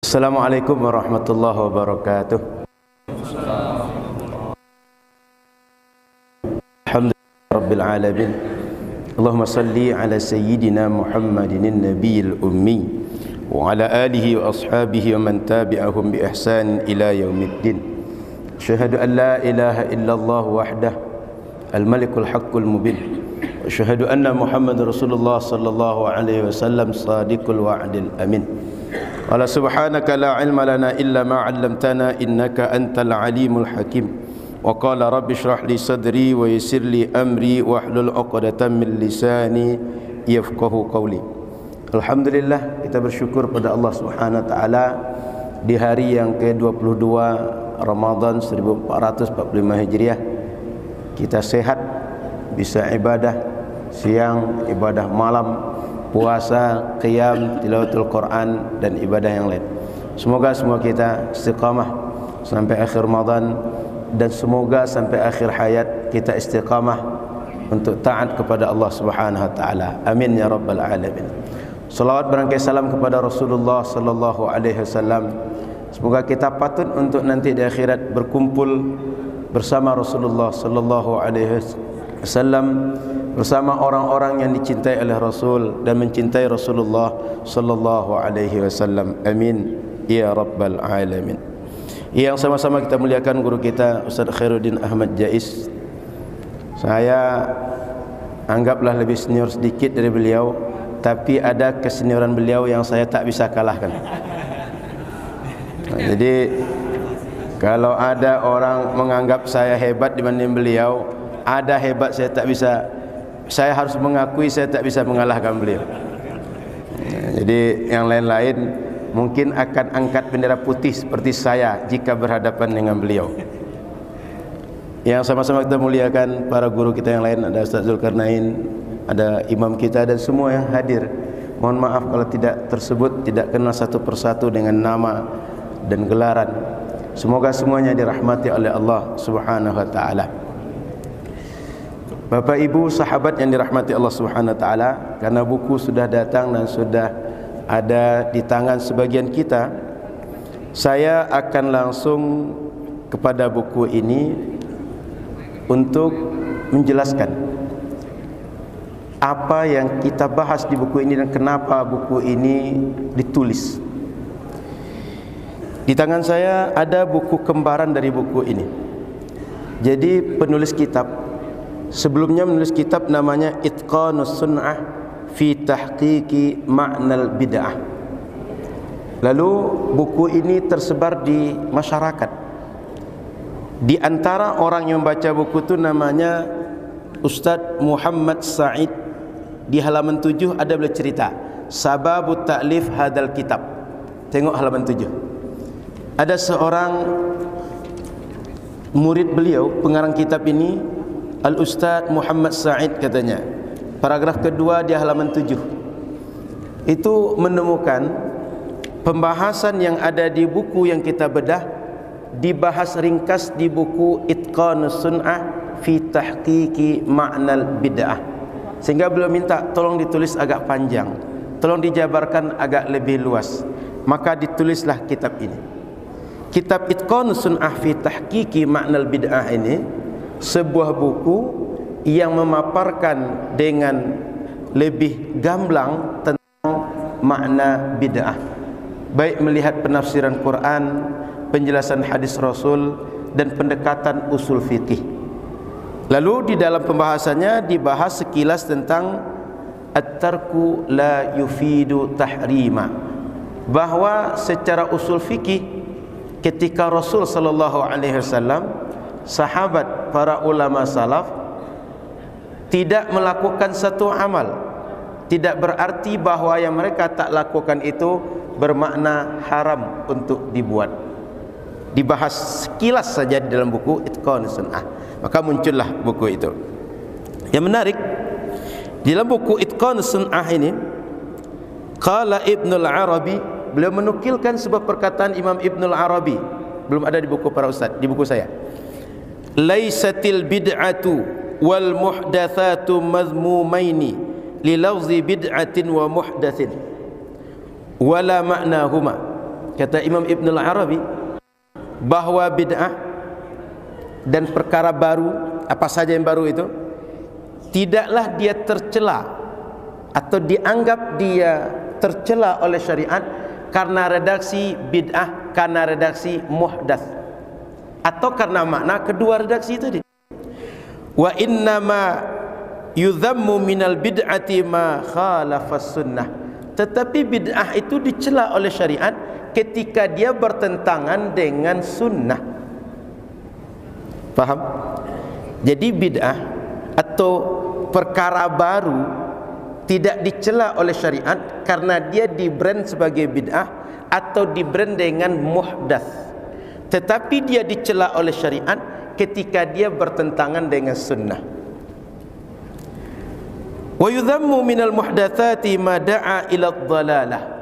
Assalamualaikum warahmatullahi wabarakatuh. Alhamdulillah rabbil alamin. Allahumma salli ala sayyidina Muhammadin nabiyil ummi wa ala alihi wa ashabihi wa man tabi'ahum bi ihsan ila yaumiddin. Asyhadu an la ilaha illallah wahdah al-malikul haqqul mubin. Wa asyhadu anna Muhammadar Rasulullah sallallahu alaihi wasallam sadiqul wa'dil amin. Qala subhanaka la ilma lana illa ma 'allamtana innaka antal alimul hakim. Wa qala rabbi shrah li sadri wa yassir li amri wahlul 'uqdatam min lisani yafqahu qawli. Alhamdulillah, kita bersyukur pada Allah Subhanahu wa taala di hari yang ke-22 Ramadan 1445 Hijriah kita sehat, bisa ibadah siang, ibadah malam, puasa, qiyam, tilawatul Quran dan ibadah yang lain. Semoga semua kita istiqamah sampai akhir Ramadan dan semoga sampai akhir hayat kita istiqamah untuk taat kepada Allah Subhanahu wa taala. Amin ya rabbal alamin. Salawat berangkai salam kepada Rasulullah sallallahu alaihi wasallam. Semoga kita patut untuk nanti di akhirat berkumpul bersama Rasulullah sallallahu alaihi wasallam, bersama orang-orang yang dicintai oleh Rasul dan mencintai Rasulullah sallallahu alaihi wasallam. Amin ya rabbal alamin. Yang sama-sama kita muliakan guru kita Ustaz Khairuddin Ahmad Jais. Saya anggaplah lebih senior sedikit dari beliau, tapi ada kesenioran beliau yang saya tak bisa kalahkan. Jadi kalau ada orang menganggap saya hebat dibanding beliau, ada hebat saya tak bisa, saya harus mengakui saya tak bisa mengalahkan beliau. Jadi yang lain-lain mungkin akan angkat bendera putih seperti saya jika berhadapan dengan beliau. Yang sama-sama kita muliakan para guru kita yang lain, ada Ustaz Zulkarnain, ada imam kita dan semua yang hadir. Mohon maaf kalau tidak tersebut, tidak kenal satu persatu dengan nama dan gelaran. Semoga semuanya dirahmati oleh Allah Subhanahu wa taala. Bapak Ibu sahabat yang dirahmati Allah Subhanahu wa taala, karena buku sudah datang dan sudah ada di tangan sebagian kita, saya akan langsung kepada buku ini untuk menjelaskan apa yang kita bahas di buku ini dan kenapa buku ini ditulis. Di tangan saya ada buku kembaran dari buku ini. Jadi penulis kitab sebelumnya menulis kitab namanya Itqanus Sunnah fi Tahqiqi Ma'nal Bid'ah. Lalu buku ini tersebar di masyarakat. Di antara orang yang membaca buku itu namanya Ustaz Muhammad Said. Di halaman 7 ada beliau cerita Sababut Ta'lif Hadal Kitab. Tengok halaman 7. Ada seorang murid beliau, pengarang kitab ini, Al-Ustaz Muhammad Said katanya. Paragraf kedua di halaman 7 itu menemukan pembahasan yang ada di buku yang kita bedah dibahas ringkas di buku Itqanus Sunnah fi Tahqiqi Ma'nal Bid'ah. Sehingga beliau minta tolong ditulis agak panjang, tolong dijabarkan agak lebih luas. Maka ditulislah kitab ini. Kitab Itqanus Sunnah fi Tahqiqi Ma'nal Bid'ah ini sebuah buku yang memaparkan dengan lebih gamblang tentang makna bid'ah, baik melihat penafsiran Quran, penjelasan hadis Rasul dan pendekatan usul fikih. Lalu di dalam pembahasannya dibahas sekilas tentang at-tarku la yufidu tahrima, bahwa secara usul fikih ketika Rasul sallallahu alaihi wasallam, sahabat, para ulama salaf tidak melakukan satu amal, tidak berarti bahwa yang mereka tak lakukan itu bermakna haram untuk dibuat. Dibahas sekilas saja di dalam buku Itqanus Sunnah. Maka muncullah buku itu. Yang menarik, di dalam buku Itqanus Sunnah ini, qala Ibnul Arabi, beliau menukilkan sebuah perkataan Imam Ibnul Arabi, belum ada di buku para ustaz, di buku saya. Laisatil bid'atu wal muhdatsatu mazmumaini li lafzi bid'atin wa muhdatsin wala ma'nahuma Kata Imam Ibn al-Arabi bahwa bid'ah dan perkara baru, apa saja yang baru itu, tidaklah dia tercela atau dianggap dia tercela oleh syariat karena redaksi bid'ah, karena redaksi muhdats, atau karena makna kedua redaksi tadi. Wa innama yudhammu minal bid'ati ma khalafas sunnah. Tetapi bid'ah itu dicela oleh syariat ketika dia bertentangan dengan sunnah. Faham? Jadi bid'ah atau perkara baru tidak dicela oleh syariat karena dia di-brand sebagai bid'ah atau di-brand dengan muhdats. Tetapi dia dicela oleh syariat ketika dia bertentangan dengan sunnah. Wa yudhammu minal muhdatsati ma da'a ila dhalalah.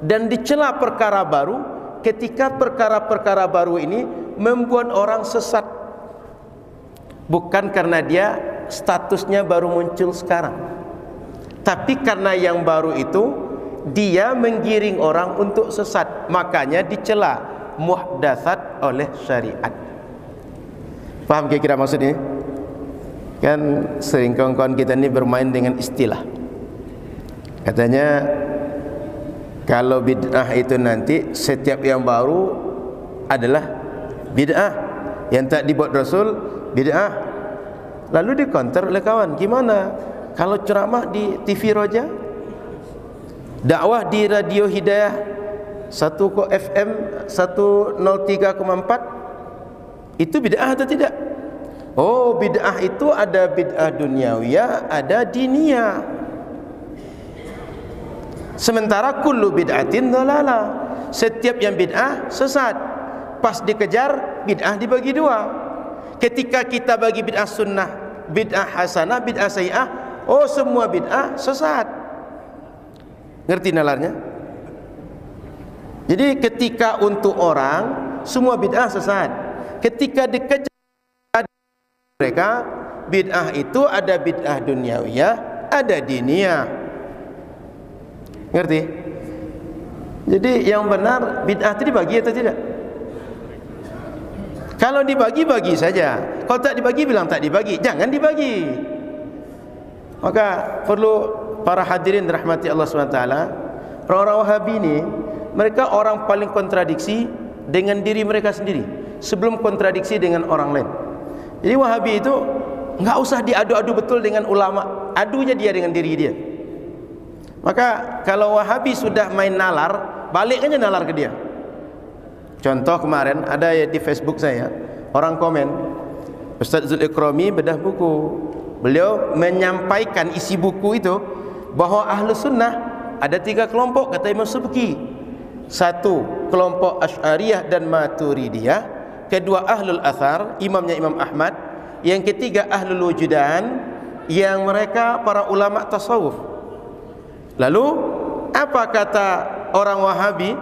Dan dicela perkara baru ketika perkara-perkara baru ini membuat orang sesat, bukan karena dia statusnya baru muncul sekarang, tapi karena yang baru itu dia menggiring orang untuk sesat, makanya dicela muhdatsat oleh syariat. Paham kira-kira maksudnya? Kan sering kawan-kawan kita ini bermain dengan istilah. Katanya kalau bid'ah itu nanti setiap yang baru adalah bid'ah, yang tak dibuat Rasul bid'ah. Lalu dikonter oleh kawan, gimana kalau ceramah di TV Roja, dakwah di Radio Hidayah 1 FM 103,4, itu bid'ah atau tidak? Oh, bid'ah itu ada bid'ah duniawiyah, ada diniyah. Sementara kullu bid'atin dhalalah, setiap yang bid'ah sesat. Pas dikejar, bid'ah dibagi dua. Ketika kita bagi bid'ah sunnah, bid'ah hasanah, bid'ah sayyi'ah, oh semua bid'ah sesat. Ngerti nalarnya? Jadi ketika untuk orang semua bid'ah sesat, ketika dikejar mereka, bid'ah itu ada bid'ah duniawiyah, ada diniyah. Ngerti? Jadi yang benar bid'ah itu dibagi atau tidak? Kalau dibagi, bagi saja. Kalau tak dibagi, bilang tak dibagi. Jangan dibagi. Maka perlu para hadirin rahmati Allah SWT, orang-orang Wahabi ini, mereka orang paling kontradiksi dengan diri mereka sendiri sebelum kontradiksi dengan orang lain. Jadi Wahabi itu enggak usah diadu-adu betul dengan ulama, adunya dia dengan diri dia. Maka kalau Wahabi sudah main nalar, balik aja nalar ke dia. Contoh kemarin ada di Facebook saya, orang komen, Ustaz Zul Ikrami bedah buku. Beliau menyampaikan isi buku itu bahwa ahlu sunnah ada 3 kelompok, kata Imam Subki. 1 kelompok Asy'ariyah dan Maturidiyah, kedua ahlul athar, imamnya Imam Ahmad, yang ketiga ahlul wujudan, yang mereka para ulama tasawuf. Lalu apa kata orang Wahabi?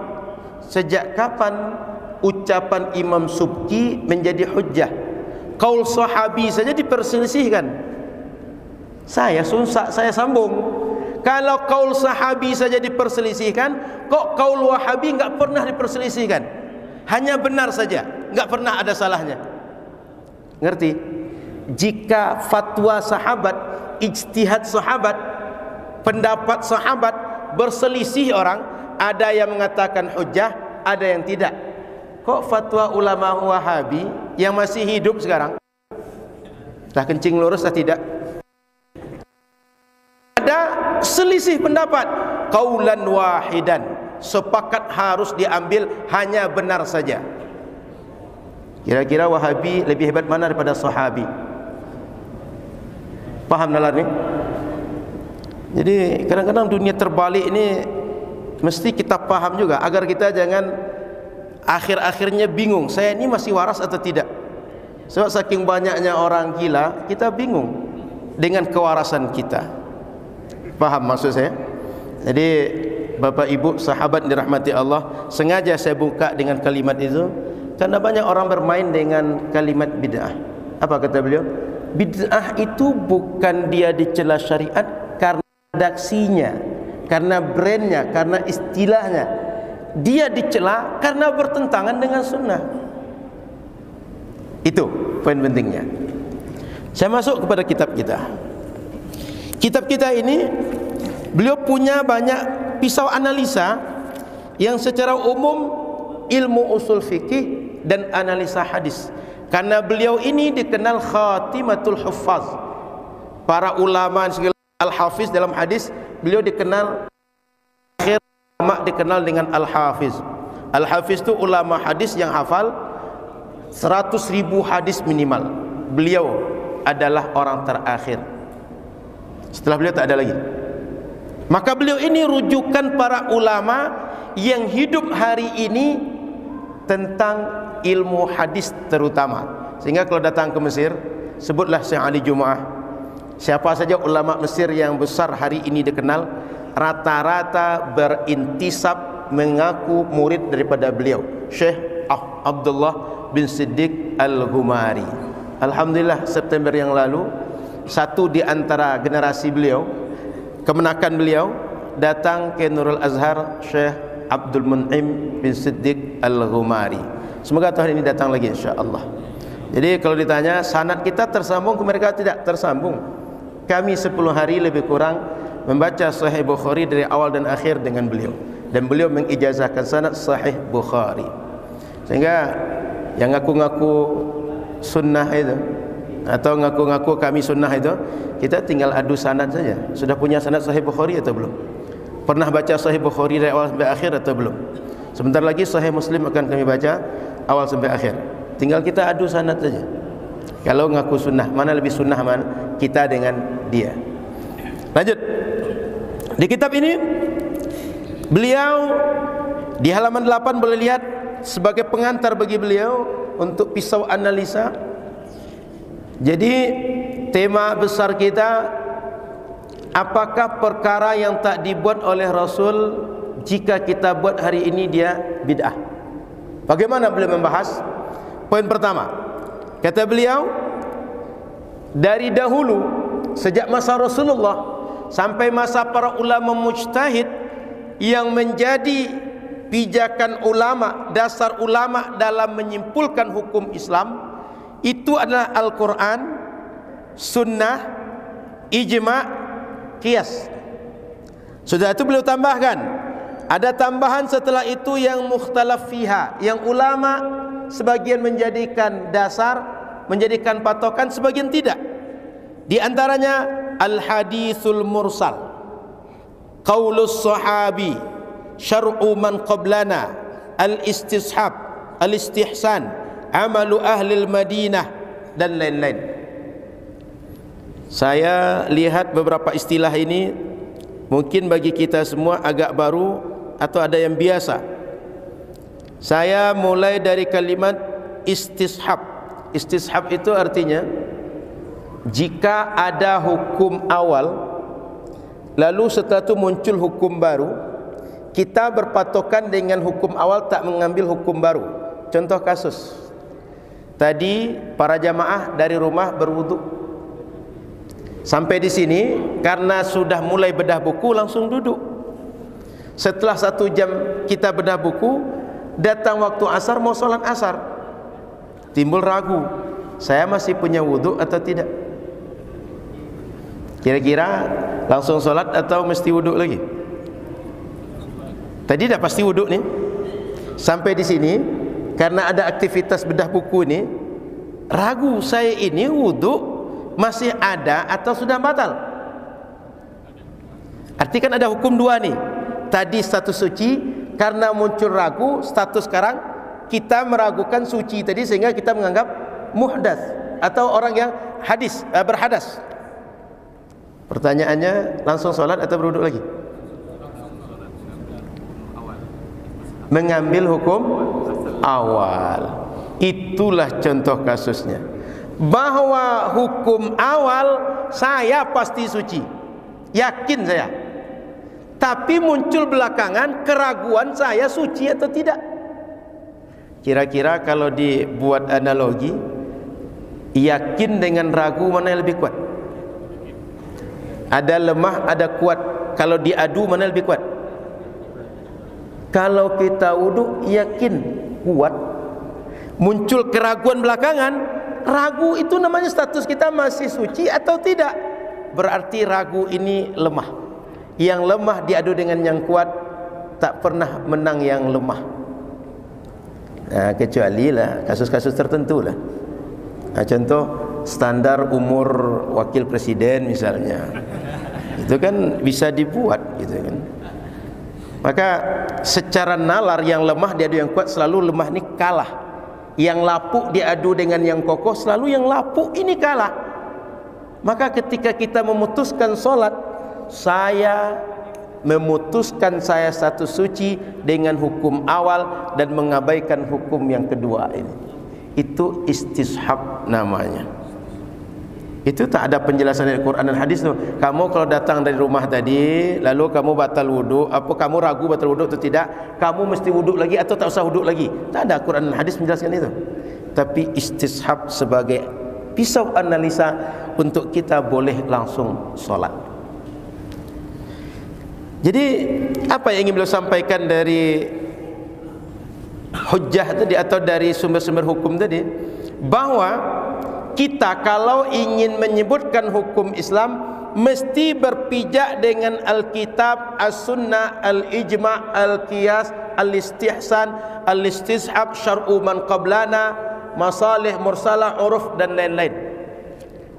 Sejak kapan ucapan Imam Subki menjadi hujjah? Qaul sahabi saja diperselisihkan. Saya sambung. Kalau qaul sahabi saja diperselisihkan, kok qaul Wahabi enggak pernah diperselisihkan? Hanya benar saja, enggak pernah ada salahnya. Ngerti? Jika fatwa sahabat, ijtihad sahabat, pendapat sahabat berselisih orang, ada yang mengatakan hujjah, ada yang tidak. Kok fatwa ulama Wahabi yang masih hidup sekarang dah kencing lurus dah tidak? Ada selisih pendapat, qaulan wahidan, sepakat harus diambil hanya benar saja. Kira-kira Wahabi lebih hebat mana daripada sahabi? Paham nalar ni? Jadi kadang-kadang dunia terbalik ini mesti kita paham juga, agar kita jangan akhir-akhirnya bingung, saya ini masih waras atau tidak. Sebab saking banyaknya orang gila, kita bingung dengan kewarasan kita. Paham maksud saya? Jadi Bapak Ibu sahabat dirahmati Allah, sengaja saya buka dengan kalimat itu karena banyak orang bermain dengan kalimat bid'ah. Apa kata beliau? Bid'ah itu bukan dia dicela syariat karena redaksinya, karena brandnya, karena istilahnya. dia dicela karena bertentangan dengan sunnah. Itu poin pentingnya. Saya masuk kepada kitab kita. Kitab kita ini, beliau punya banyak pisau analisa yang secara umum ilmu usul fikih dan analisa hadis. Karena beliau ini dikenal khatimatul huffaz. Para ulama segala al-hafiz dalam hadis, beliau dikenal akhir ulama dikenal dengan al-hafiz. Al-hafiz itu ulama hadis yang hafal 100.000 hadis minimal. Beliau adalah orang terakhir. Setelah beliau tak ada lagi. Maka beliau ini rujukan para ulama yang hidup hari ini tentang ilmu hadis terutama. Sehingga kalau datang ke Mesir, sebutlah Syekh Ali Jumaah. Siapa saja ulama Mesir yang besar hari ini dikenal, rata-rata berintisab mengaku murid daripada beliau, Syekh Abdullah bin Siddiq Al-Ghumari. Alhamdulillah, September yang lalu, satu di antara generasi beliau, kemenakan beliau, datang ke Nurul Azhar, Syekh Abdul Mun'im bin Siddiq Al-Ghumari. Semoga tahun ini datang lagi insyaAllah. Jadi kalau ditanya sanad kita tersambung ke mereka, tidak tersambung. Kami 10 hari lebih kurang membaca Sahih Bukhari dari awal dan akhir dengan beliau, dan beliau mengijazahkan sanad Sahih Bukhari. Sehingga yang ngaku-ngaku sunnah itu atau ngaku-ngaku kami sunnah itu, kita tinggal adu sanad saja. Sudah punya sanad Sahih Bukhari atau belum? Pernah baca Sahih Bukhari dari awal sampai akhir atau belum? Sebentar lagi Sahih Muslim akan kami baca awal sampai akhir. Tinggal kita adu sanad saja. Kalau ngaku sunnah, mana lebih sunnah mana kita dengan dia. Lanjut. Di kitab ini beliau di halaman 8 boleh lihat sebagai pengantar bagi beliau untuk pisau analisa. Jadi tema besar kita, apakah perkara yang tak dibuat oleh Rasul jika kita buat hari ini dia bid'ah? Bagaimana beliau membahas? Poin pertama, kata beliau, dari dahulu sejak masa Rasulullah sampai masa para ulama mujtahid, yang menjadi pijakan ulama, dasar ulama dalam menyimpulkan hukum Islam itu adalah Al-Quran, Sunnah, Ijma', Qiyas. Sudah itu beliau tambahkan, ada tambahan setelah itu yang mukhtalaf fiha, yang ulama sebagian menjadikan dasar, menjadikan patokan, sebagian tidak. Di antaranya al-hadithul mursal, qaulus sahabi, syar'u man qablana, al-istishab, al-istihsan, amalu ahlil Madinah, dan lain-lain. Saya lihat beberapa istilah ini mungkin bagi kita semua agak baru atau ada yang biasa. Saya mulai dari kalimat istishab. Istishab itu artinya jika ada hukum awal lalu setelah itu muncul hukum baru, kita berpatokan dengan hukum awal, tak mengambil hukum baru. Contoh kasus, tadi para jamaah dari rumah berwudu, sampai di sini karena sudah mulai bedah buku langsung duduk. Setelah 1 jam kita bedah buku, datang waktu asar, mau sholat asar, timbul ragu, saya masih punya wudu atau tidak? Kira-kira langsung sholat atau mesti wudu lagi? Tadi dah pasti wudu nih. Sampai di sini karena ada aktivitas bedah buku ini, ragu, saya ini wudu masih ada atau sudah batal? Arti kan ada hukum 2 nih. Tadi status suci, karena muncul ragu, status sekarang kita meragukan suci tadi, sehingga kita menganggap muhdats atau orang yang berhadas. Pertanyaannya, langsung sholat atau berwudu lagi? Mengambil hukum awal. Itulah contoh kasusnya, bahwa hukum awal saya pasti suci, yakin saya, tapi muncul belakangan keraguan saya suci atau tidak. Kira-kira kalau dibuat analogi, yakin dengan ragu mana yang lebih kuat? Ada lemah, ada kuat. Kalau diadu mana yang lebih kuat? Kalau kita wudhu yakin kuat, muncul keraguan belakangan, ragu itu namanya status kita masih suci atau tidak. Berarti ragu ini lemah. Yang lemah diadu dengan yang kuat, tak pernah menang yang lemah. Nah, kecuali lah kasus-kasus tertentu lah. Nah, contoh standar umur wakil presiden misalnya, itu kan bisa dibuat gitu kan. Maka secara nalar yang lemah diadu yang kuat, selalu lemah ini kalah. Yang lapuk diadu dengan yang kokoh, selalu yang lapuk ini kalah. Maka ketika kita memutuskan solat, saya memutuskan saya status suci dengan hukum awal dan mengabaikan hukum yang kedua ini. Itu istishab namanya. Itu tak ada penjelasan dari Quran dan hadis tu. Kamu kalau datang dari rumah tadi, lalu kamu batal wudu, apa kamu ragu batal wudu atau tidak, kamu mesti wudu lagi atau tak usah wudu lagi. Tak ada Quran dan hadis menjelaskan itu. Tapi istishab sebagai pisau analisa untuk kita boleh langsung solat. Jadi apa yang ingin beliau sampaikan dari hujjah tadi atau dari sumber-sumber hukum tadi, bahwa kita kalau ingin menyebutkan hukum Islam mesti berpijak dengan Alkitab, As-Sunnah, Al-Ijma', Al-Qiyas, Al-Istihsan, Al-Istishab, Syar'u man qablana, Masalih Mursalah, Uruf dan lain-lain.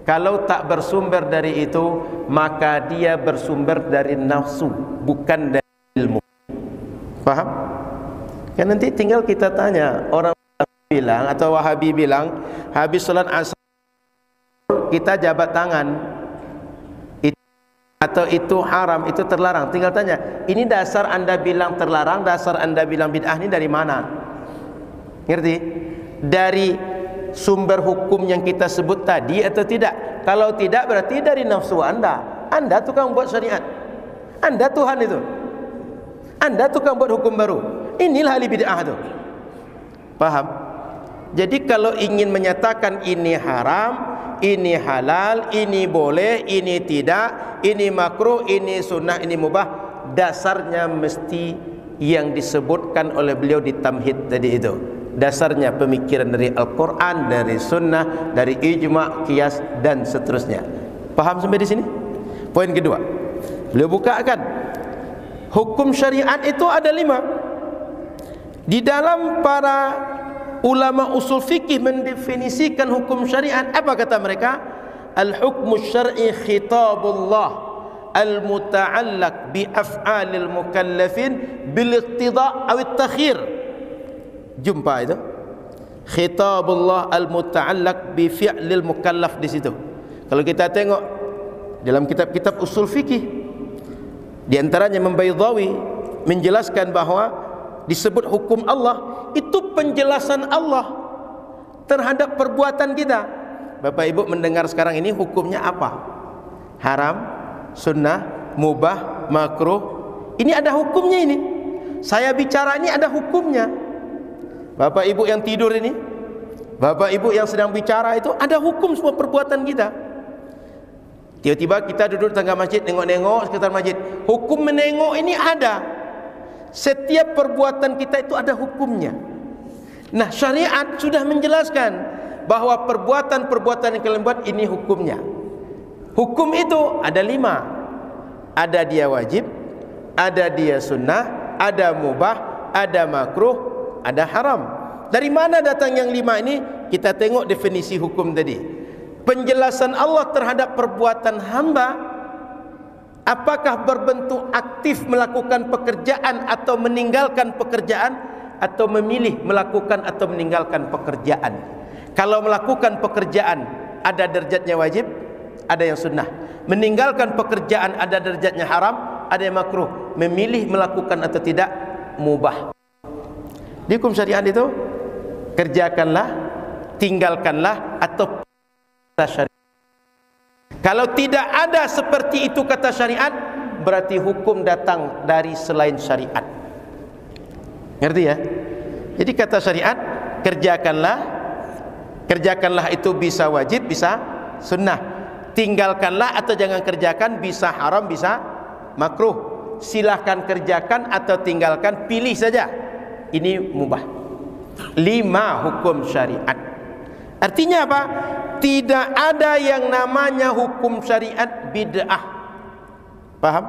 Kalau tak bersumber dari itu, maka dia bersumber dari nafsu, bukan dari ilmu. Faham? Kan nanti tinggal kita tanya, orang bilang atau Wahabi bilang habis salat asar kita jabat tangan atau itu haram, itu terlarang. Tinggal tanya, ini dasar anda bilang terlarang, dasar anda bilang bid'ah, ini dari mana? Ngerti? Dari sumber hukum yang kita sebut tadi atau tidak? Kalau tidak, berarti dari nafsu anda. Anda tukang buat syariat, anda Tuhan itu, anda tukang buat hukum baru. Inilah ahli bid'ah itu. Paham? Jadi kalau ingin menyatakan ini haram, ini halal, ini boleh, ini tidak, ini makruh, ini sunnah, ini mubah, dasarnya mesti yang disebutkan oleh beliau di tamhid tadi itu. Dasarnya pemikiran dari Al-Quran, dari sunnah, dari ijma', qiyas dan seterusnya. Paham sampai di sini? Poin kedua, beliau bukakan hukum syariat itu ada 5. Di dalam para ulama usul fikih mendefinisikan hukum syariat, apa kata mereka? Al-hukmu syar'i khitabullah al-muta'allaq bi af'alil mukallafin bil iqtida' aw at-takhir. Jumpa itu khitabullah al-muta'allaq bi fi'lil mukallaf di situ. Kalau kita tengok dalam kitab-kitab usul fikih, di antaranya Membaydawi menjelaskan bahwa disebut hukum Allah itu penjelasan Allah terhadap perbuatan kita. Bapak Ibu mendengar sekarang ini hukumnya apa? Haram, sunnah, mubah, makruh. Ini ada hukumnya ini. Saya bicara ini ada hukumnya. Bapak Ibu yang tidur ini, Bapak Ibu yang sedang bicara itu, ada hukum semua perbuatan kita. Tiba-tiba kita duduk di tengah masjid, nengok-nengok sekitar masjid. Hukum menengok ini ada. Setiap perbuatan kita itu ada hukumnya. Nah, syariat sudah menjelaskan bahwa perbuatan-perbuatan yang kalian buat ini hukumnya. Hukum itu ada 5. Ada dia wajib, ada dia sunnah, ada mubah, ada makruh, ada haram. Dari mana datang yang 5 ini? Kita tengok definisi hukum tadi. Penjelasan Allah terhadap perbuatan hamba, apakah berbentuk aktif melakukan pekerjaan atau meninggalkan pekerjaan, atau memilih melakukan atau meninggalkan pekerjaan. Kalau melakukan pekerjaan ada derajatnya wajib, ada yang sunnah. Meninggalkan pekerjaan ada derajatnya haram, ada yang makruh. Memilih melakukan atau tidak, mubah. Di hukum syariat itu kerjakanlah, tinggalkanlah, atau syariat. Kalau tidak ada seperti itu kata syariat, berarti hukum datang dari selain syariat. Ngerti ya? Jadi kata syariat, kerjakanlah itu bisa wajib, bisa sunnah. Tinggalkanlah atau jangan kerjakan bisa haram, bisa makruh. silahkan kerjakan atau tinggalkan, pilih saja. Ini mubah. 5 hukum syariat. Artinya apa? Tidak ada yang namanya hukum syariat bid'ah. Paham?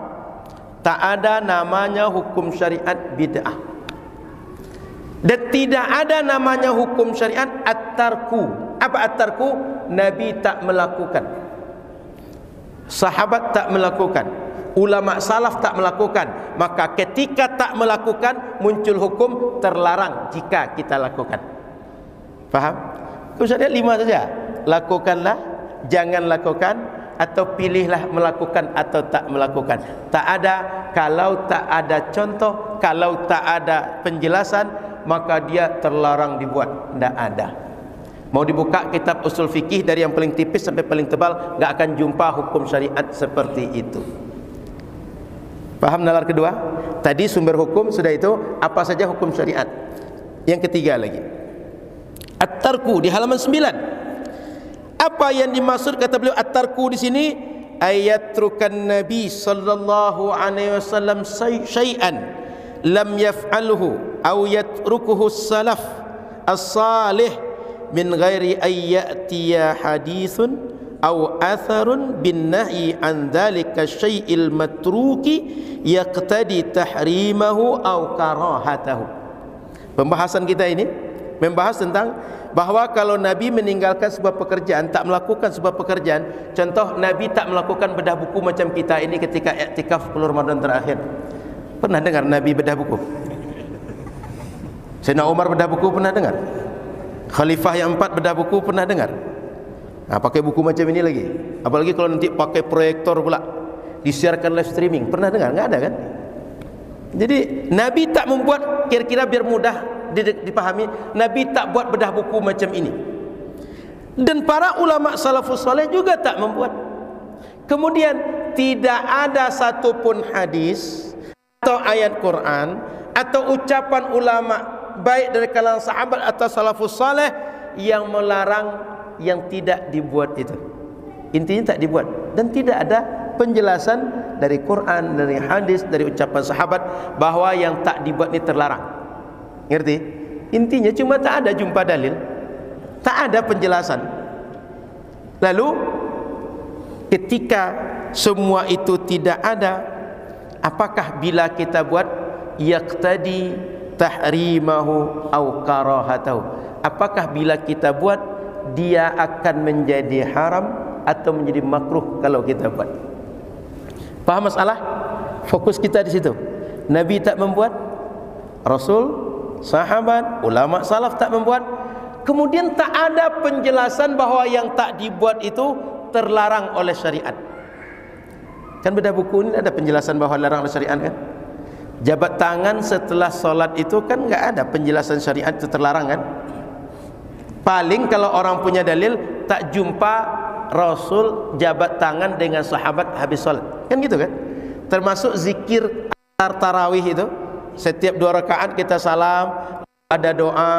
Tak ada namanya hukum syariat bid'ah. Dan tidak ada namanya hukum syariat at-tarku. Apa at-tarku? Nabi tak melakukan, sahabat tak melakukan, ulama salaf tak melakukan. Maka ketika tak melakukan, muncul hukum terlarang jika kita lakukan. Faham? Hukum syariat 5 saja. Lakukanlah, jangan lakukan, atau pilihlah melakukan atau tak melakukan. Tak ada. Kalau tak ada contoh, kalau tak ada penjelasan, maka dia terlarang dibuat. Tidak ada. Mau dibuka kitab usul fikih dari yang paling tipis sampai paling tebal, enggak akan jumpa hukum syariat seperti itu. Paham nalar kedua? Tadi sumber hukum sudah itu, apa saja hukum syariat. Yang ketiga lagi, at-tarku di halaman 9. Apa yang dimaksud kata beliau at-tarku di sini? Ayatrukan Nabi sallallahu alaihi wasallam syai'an lam yaf'alhu aw yatrukuhu salaf as-salih min ghairi ayyatiya hadithun aw atharun bin nahyi an dhalika syai'il matruki yaqtadi tahrimahu aw karahatahu. Pembahasan kita ini membahas tentang bahwa kalau Nabi meninggalkan sebuah pekerjaan, tak melakukan sebuah pekerjaan, contoh Nabi tak melakukan bedah buku macam kita ini ketika iktikaf 10 Ramadan terakhir. Pernah dengar Nabi bedah buku? Sayyidina Umar bedah buku pernah dengar? Khalifah yang 4 bedah buku pernah dengar? Nah, pakai buku macam ini lagi. Apalagi kalau nanti pakai proyektor pula, disiarkan live streaming, pernah dengar? Enggak ada kan? Jadi Nabi tak membuat, kira-kira biar mudah dipahami, Nabi tak buat bedah buku macam ini. Dan para ulama salafus saleh juga tak membuat. Kemudian tidak ada satupun hadis atau ayat Quran atau ucapan ulama baik dari kalangan sahabat atau salafus saleh yang melarang yang tidak dibuat itu. Intinya tak dibuat. Dan tidak ada penjelasan dari Quran, dari hadis, dari ucapan sahabat bahwa yang tak dibuat ini terlarang. Ngerti? Intinya cuma tak ada jumpa dalil, tak ada penjelasan. Lalu ketika semua itu tidak ada, apakah bila kita buat yaqtadi tahrimahu aw karahatahu? Apakah bila kita buat dia akan menjadi haram atau menjadi makruh kalau kita buat? Paham masalah? Fokus kita di situ. Nabi tak membuat, Rasul, sahabat, ulama salaf tak membuat. Kemudian tak ada penjelasan bahwa yang tak dibuat itu terlarang oleh syariat. Kan bedah buku ini ada penjelasan bahwa larang oleh syariat kan? Jabat tangan setelah solat itu kan enggak ada penjelasan syariat itu terlarang kan? Paling kalau orang punya dalil, tak jumpa Rasul jabat tangan dengan sahabat habis solat. Kan gitu kan? Termasuk zikir tarawih itu. Setiap 2 rakaat kita salam, ada doa,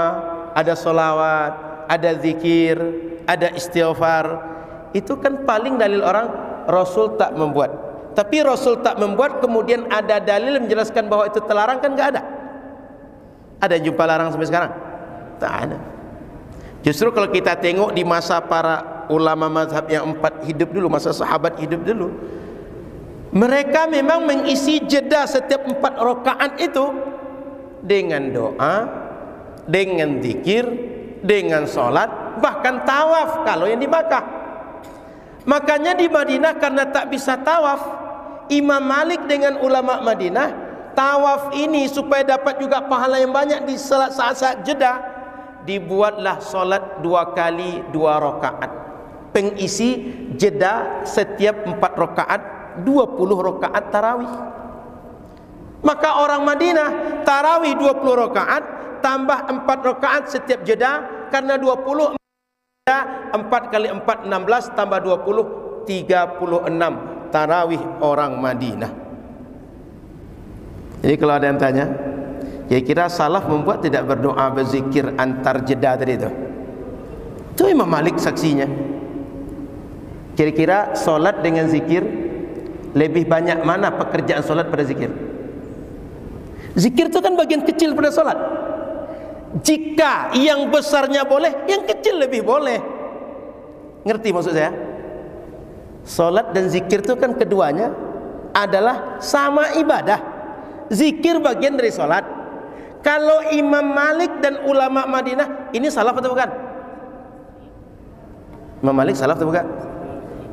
ada solawat, ada zikir, ada istighfar. Itu kan paling dalil orang Rasul tak membuat. Tapi Rasul tak membuat, kemudian ada dalil menjelaskan bahwa itu terlarang, kan enggak ada. Ada yang jumpa larang sampai sekarang? Tak ada. Justru kalau kita tengok di masa para ulama mazhab yang 4 hidup dulu, masa sahabat hidup dulu, mereka memang mengisi jeda setiap 4 rakaat itu dengan doa, dengan zikir, dengan solat, bahkan tawaf kalau yang di Makkah. Makanya di Madinah karena tak bisa tawaf, Imam Malik dengan ulama Madinah, tawaf ini supaya dapat juga pahala yang banyak di saat-saat jeda, dibuatlah solat 2 kali 2 rakaat. Pengisi jeda setiap 4 rakaat 20 rakaat tarawih. Maka orang Madinah tarawih 20 rakaat tambah 4 rakaat setiap jeda, karena 20 4 kali 4 16 tambah 20 36 tarawih orang Madinah. Jadi kalau ada yang tanya, kira-kira salaf membuat tidak berdoa berzikir antar jeda tadi itu? Itu Imam Malik saksinya. Kira-kira solat dengan zikir Lebih banyak mana pekerjaan solat pada zikir? Zikir itu kan bagian kecil pada solat. Jika yang besarnya boleh, yang kecil lebih boleh. Ngerti maksud saya? Solat dan zikir itu kan keduanya adalah sama ibadah. Zikir bagian dari solat. Kalau Imam Malik dan ulama Madinah, ini salaf atau bukan? Imam Malik salaf atau bukan?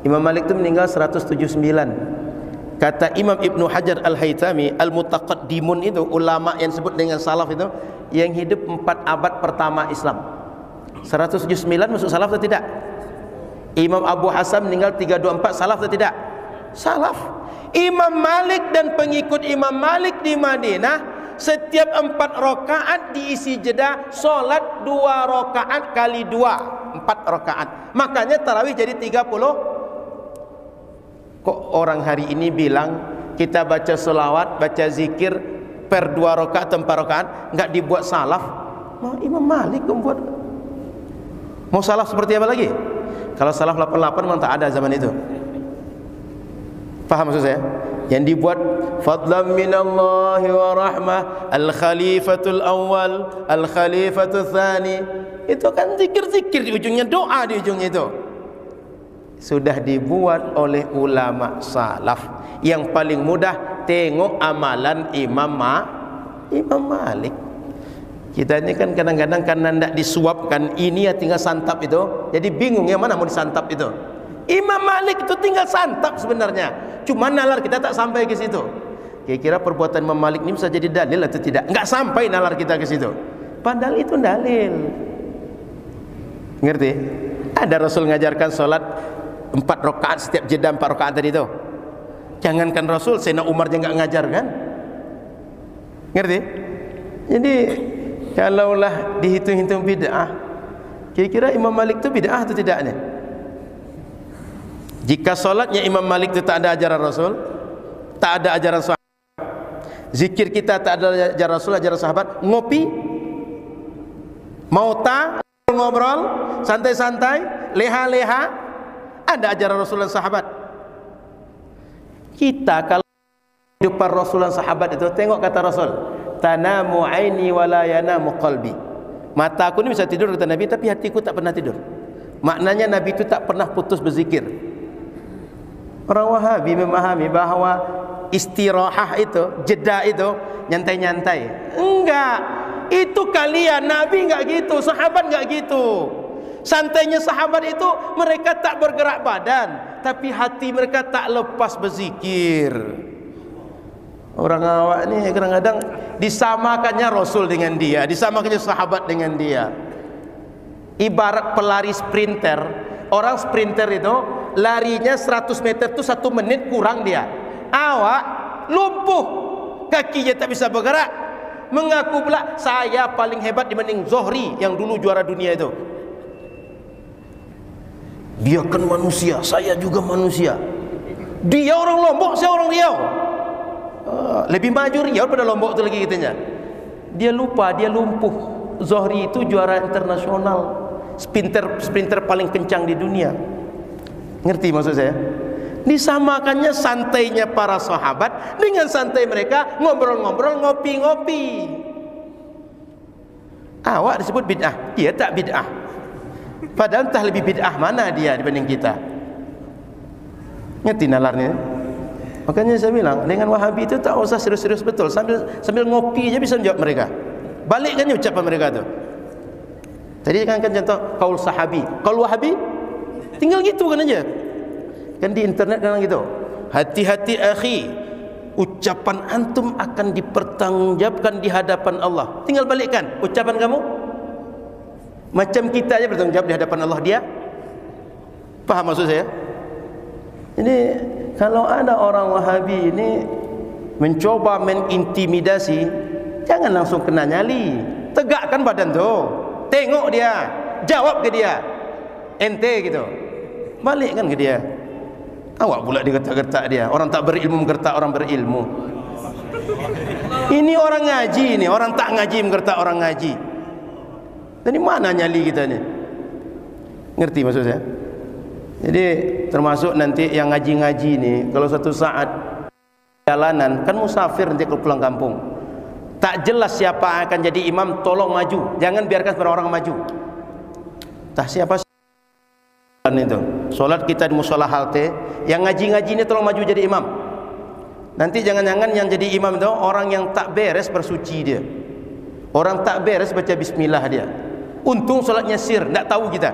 Imam Malik itu meninggal 179. Kata Imam Ibnu Hajar Al-Haytami, Al-Mutaqaddimun itu, ulama yang disebut dengan salaf itu, yang hidup 4 abad pertama Islam. 179 masuk salaf atau tidak? Imam Abu Hasan meninggal 324, salaf atau tidak? Salaf. Imam Malik dan pengikut Imam Malik di Madinah, setiap 4 rakaat diisi jeda solat 2 rakaat kali 2, 4 rakaat. Makanya tarawih jadi 30. Kok orang hari ini bilang kita baca selawat, baca zikir per 2 rakaat atau 4 rakaat enggak dibuat salaf? Mau Imam Malik membuat. Mau salaf seperti apa lagi? Kalau salaf 88 memang tak ada zaman itu. Paham maksud saya? Yang dibuat fadlan minallahi wa rahmah, al-khalifatul awal, al-khalifatul thani, itu kan zikir-zikir di ujungnya, doa di ujungnya itu. Sudah dibuat oleh ulama salaf. Yang paling mudah tengok amalan Imam Malik. Kita ini kan kadang-kadang karena tidak disuapkan ini ya tinggal santap itu, jadi bingung yang mana mau disantap itu. Imam Malik itu tinggal santap sebenarnya, cuma nalar kita tak sampai ke situ. Kira-kira perbuatan Imam Malik ini bisa jadi dalil atau tidak? Enggak sampai nalar kita ke situ. Padahal itu dalil. Ngerti? Ada Rasul ngajarkan solat 4 rakaat setiap jeda 4 rakaat tadi itu. Jangankan Rasul, Sayyidina Umar juga enggak ngajar kan? Ngerti? Jadi kalaulah dihitung-hitung bid'ah, kira-kira Imam Malik itu bid'ah atau tidaknya? Jika solatnya Imam Malik itu tak ada ajaran Rasul, tak ada ajaran sahabat, zikir kita tak ada ajaran Rasul, ajaran sahabat, ngopi, mauta, ngobrol, santai-santai, leha-leha, ada ajaran Rasul dan sahabat. Kita kalau kehidupan Rasul dan sahabat itu, tengok kata Rasul, tanamu aini wa la yanamu qalbi. Mataku ini bisa tidur kata Nabi, tapi hatiku tak pernah tidur. Maknanya Nabi itu tak pernah putus berzikir. Orang Wahabi memahami bahawa istirahah itu, jeda itu nyantai-nyantai. Enggak. Itu kalian, Nabi enggak gitu, sahabat enggak gitu. Santainya sahabat itu mereka tak bergerak badan, tapi hati mereka tak lepas berzikir. Orang awak ni kadang-kadang disamakannya Rasul dengan dia, disamakannya sahabat dengan dia. Ibarat pelari sprinter. Orang sprinter itu larinya 100 meter itu 1 menit kurang dia. Awak lumpuh, kakinya tak bisa bergerak, mengaku pula saya paling hebat dibanding Zohri yang dulu juara dunia itu. Dia kan manusia, saya juga manusia. Dia orang Lombok, saya orang Riau. Lebih maju Riau pada Lombok itu lagi katanya. Dia lupa, dia lumpuh. Zohri itu juara internasional, sprinter paling kencang di dunia. Ngerti maksud saya? Disamakannya santainya para sahabat dengan santai mereka ngobrol-ngobrol, ngopi-ngopi. Awak disebut bid'ah, dia tak bid'ah. Padahal entah lebih bid'ah mana dia dibanding kita. Ngerti nalarnya? Makanya saya bilang dengan Wahabi itu tak usah serius-serius betul, sambil ngopi aja bisa menjawab mereka. Balikkan ucapan mereka tu. Tadi kan contoh kaul sahabi, kaul Wahabi tinggal gitu kan aja. Kan di internet kan gitu. Hati-hati akhi, ucapan antum akan dipertanggungjawabkan di hadapan Allah. Tinggal balikkan ucapan kamu. Macam kita aja bertanggung jawab di hadapan Allah dia. Paham maksud saya? Jadi kalau ada orang Wahabi ini mencoba menintimidasi, jangan langsung kena nyali. Tegakkan badan tu, tengok dia, jawab ke dia, ente gitu. Balikkan ke dia. Awak pula digertak-gertak dia. Orang tak berilmu menggertak orang berilmu. Ini orang ngaji ni, orang tak ngaji menggertak orang ngaji. Dari mana nyali kita ni? Ngerti maksud saya? Jadi termasuk nanti yang ngaji-ngaji nih, kalau suatu saat jalanan kan musafir nanti kalau pulang kampung, tak jelas siapa akan jadi imam, tolong maju, jangan biarkan sembarang orang maju. Tah siapa itu? Solat kita di musola halte, yang ngaji-ngaji ini tolong maju jadi imam. Nanti jangan-jangan yang jadi imam itu orang yang tak beres bersuci dia, orang tak beres baca bismillah dia. Untung solatnya sir, tak tahu kita.